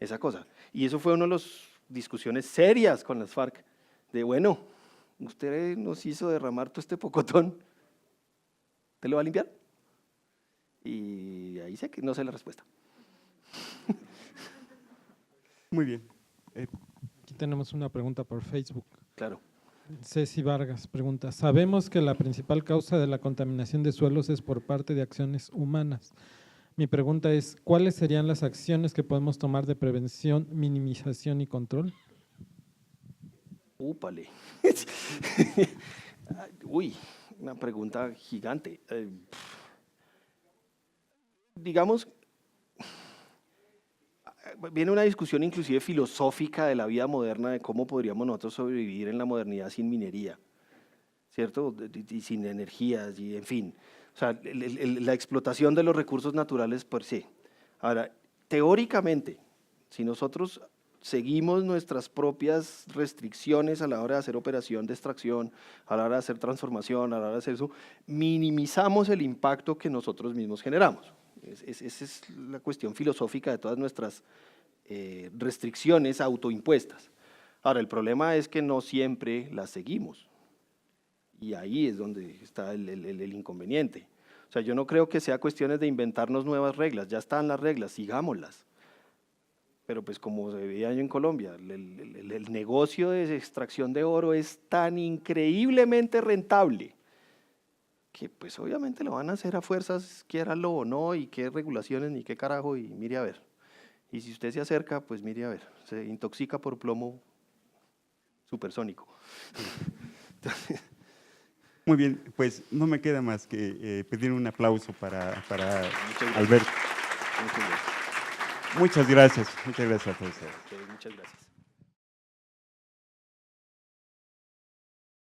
esa cosa. Y eso fue una de las discusiones serias con las FARC, de bueno, usted nos hizo derramar todo este pocotón, ¿te lo va a limpiar? Y ahí sé que no sé la respuesta. Muy bien. Aquí tenemos una pregunta por Facebook. Claro. Ceci Vargas pregunta, sabemos que la principal causa de la contaminación de suelos es por parte de acciones humanas. Mi pregunta es, ¿cuáles serían las acciones que podemos tomar de prevención, minimización y control? Úpale. Uy, una pregunta gigante. Digamos, viene una discusión inclusive filosófica de la vida moderna de cómo podríamos nosotros sobrevivir en la modernidad sin minería, ¿cierto? Y sin energías, y en fin. O sea, la explotación de los recursos naturales per se. Ahora, teóricamente, si nosotros seguimos nuestras propias restricciones a la hora de hacer operación de extracción, a la hora de hacer transformación, a la hora de hacer eso, minimizamos el impacto que nosotros mismos generamos. Esa es la cuestión filosófica de todas nuestras restricciones autoimpuestas. Ahora, el problema es que no siempre las seguimos. Y ahí es donde está el inconveniente. O sea, yo no creo que sea cuestiones de inventarnos nuevas reglas, ya están las reglas, sigámoslas. Pero pues como se veía en Colombia, el negocio de extracción de oro es tan increíblemente rentable que pues obviamente lo van a hacer a fuerzas, quiéralo o no, y qué regulaciones, ni qué carajo, y mire a ver. Y si usted se acerca, pues mire a ver, se intoxica por plomo supersónico. Entonces, Muy bien, pues no me queda más que pedir un aplauso para Muchas Alberto. Muchas gracias. Muchas gracias a todos ustedes. Muchas gracias.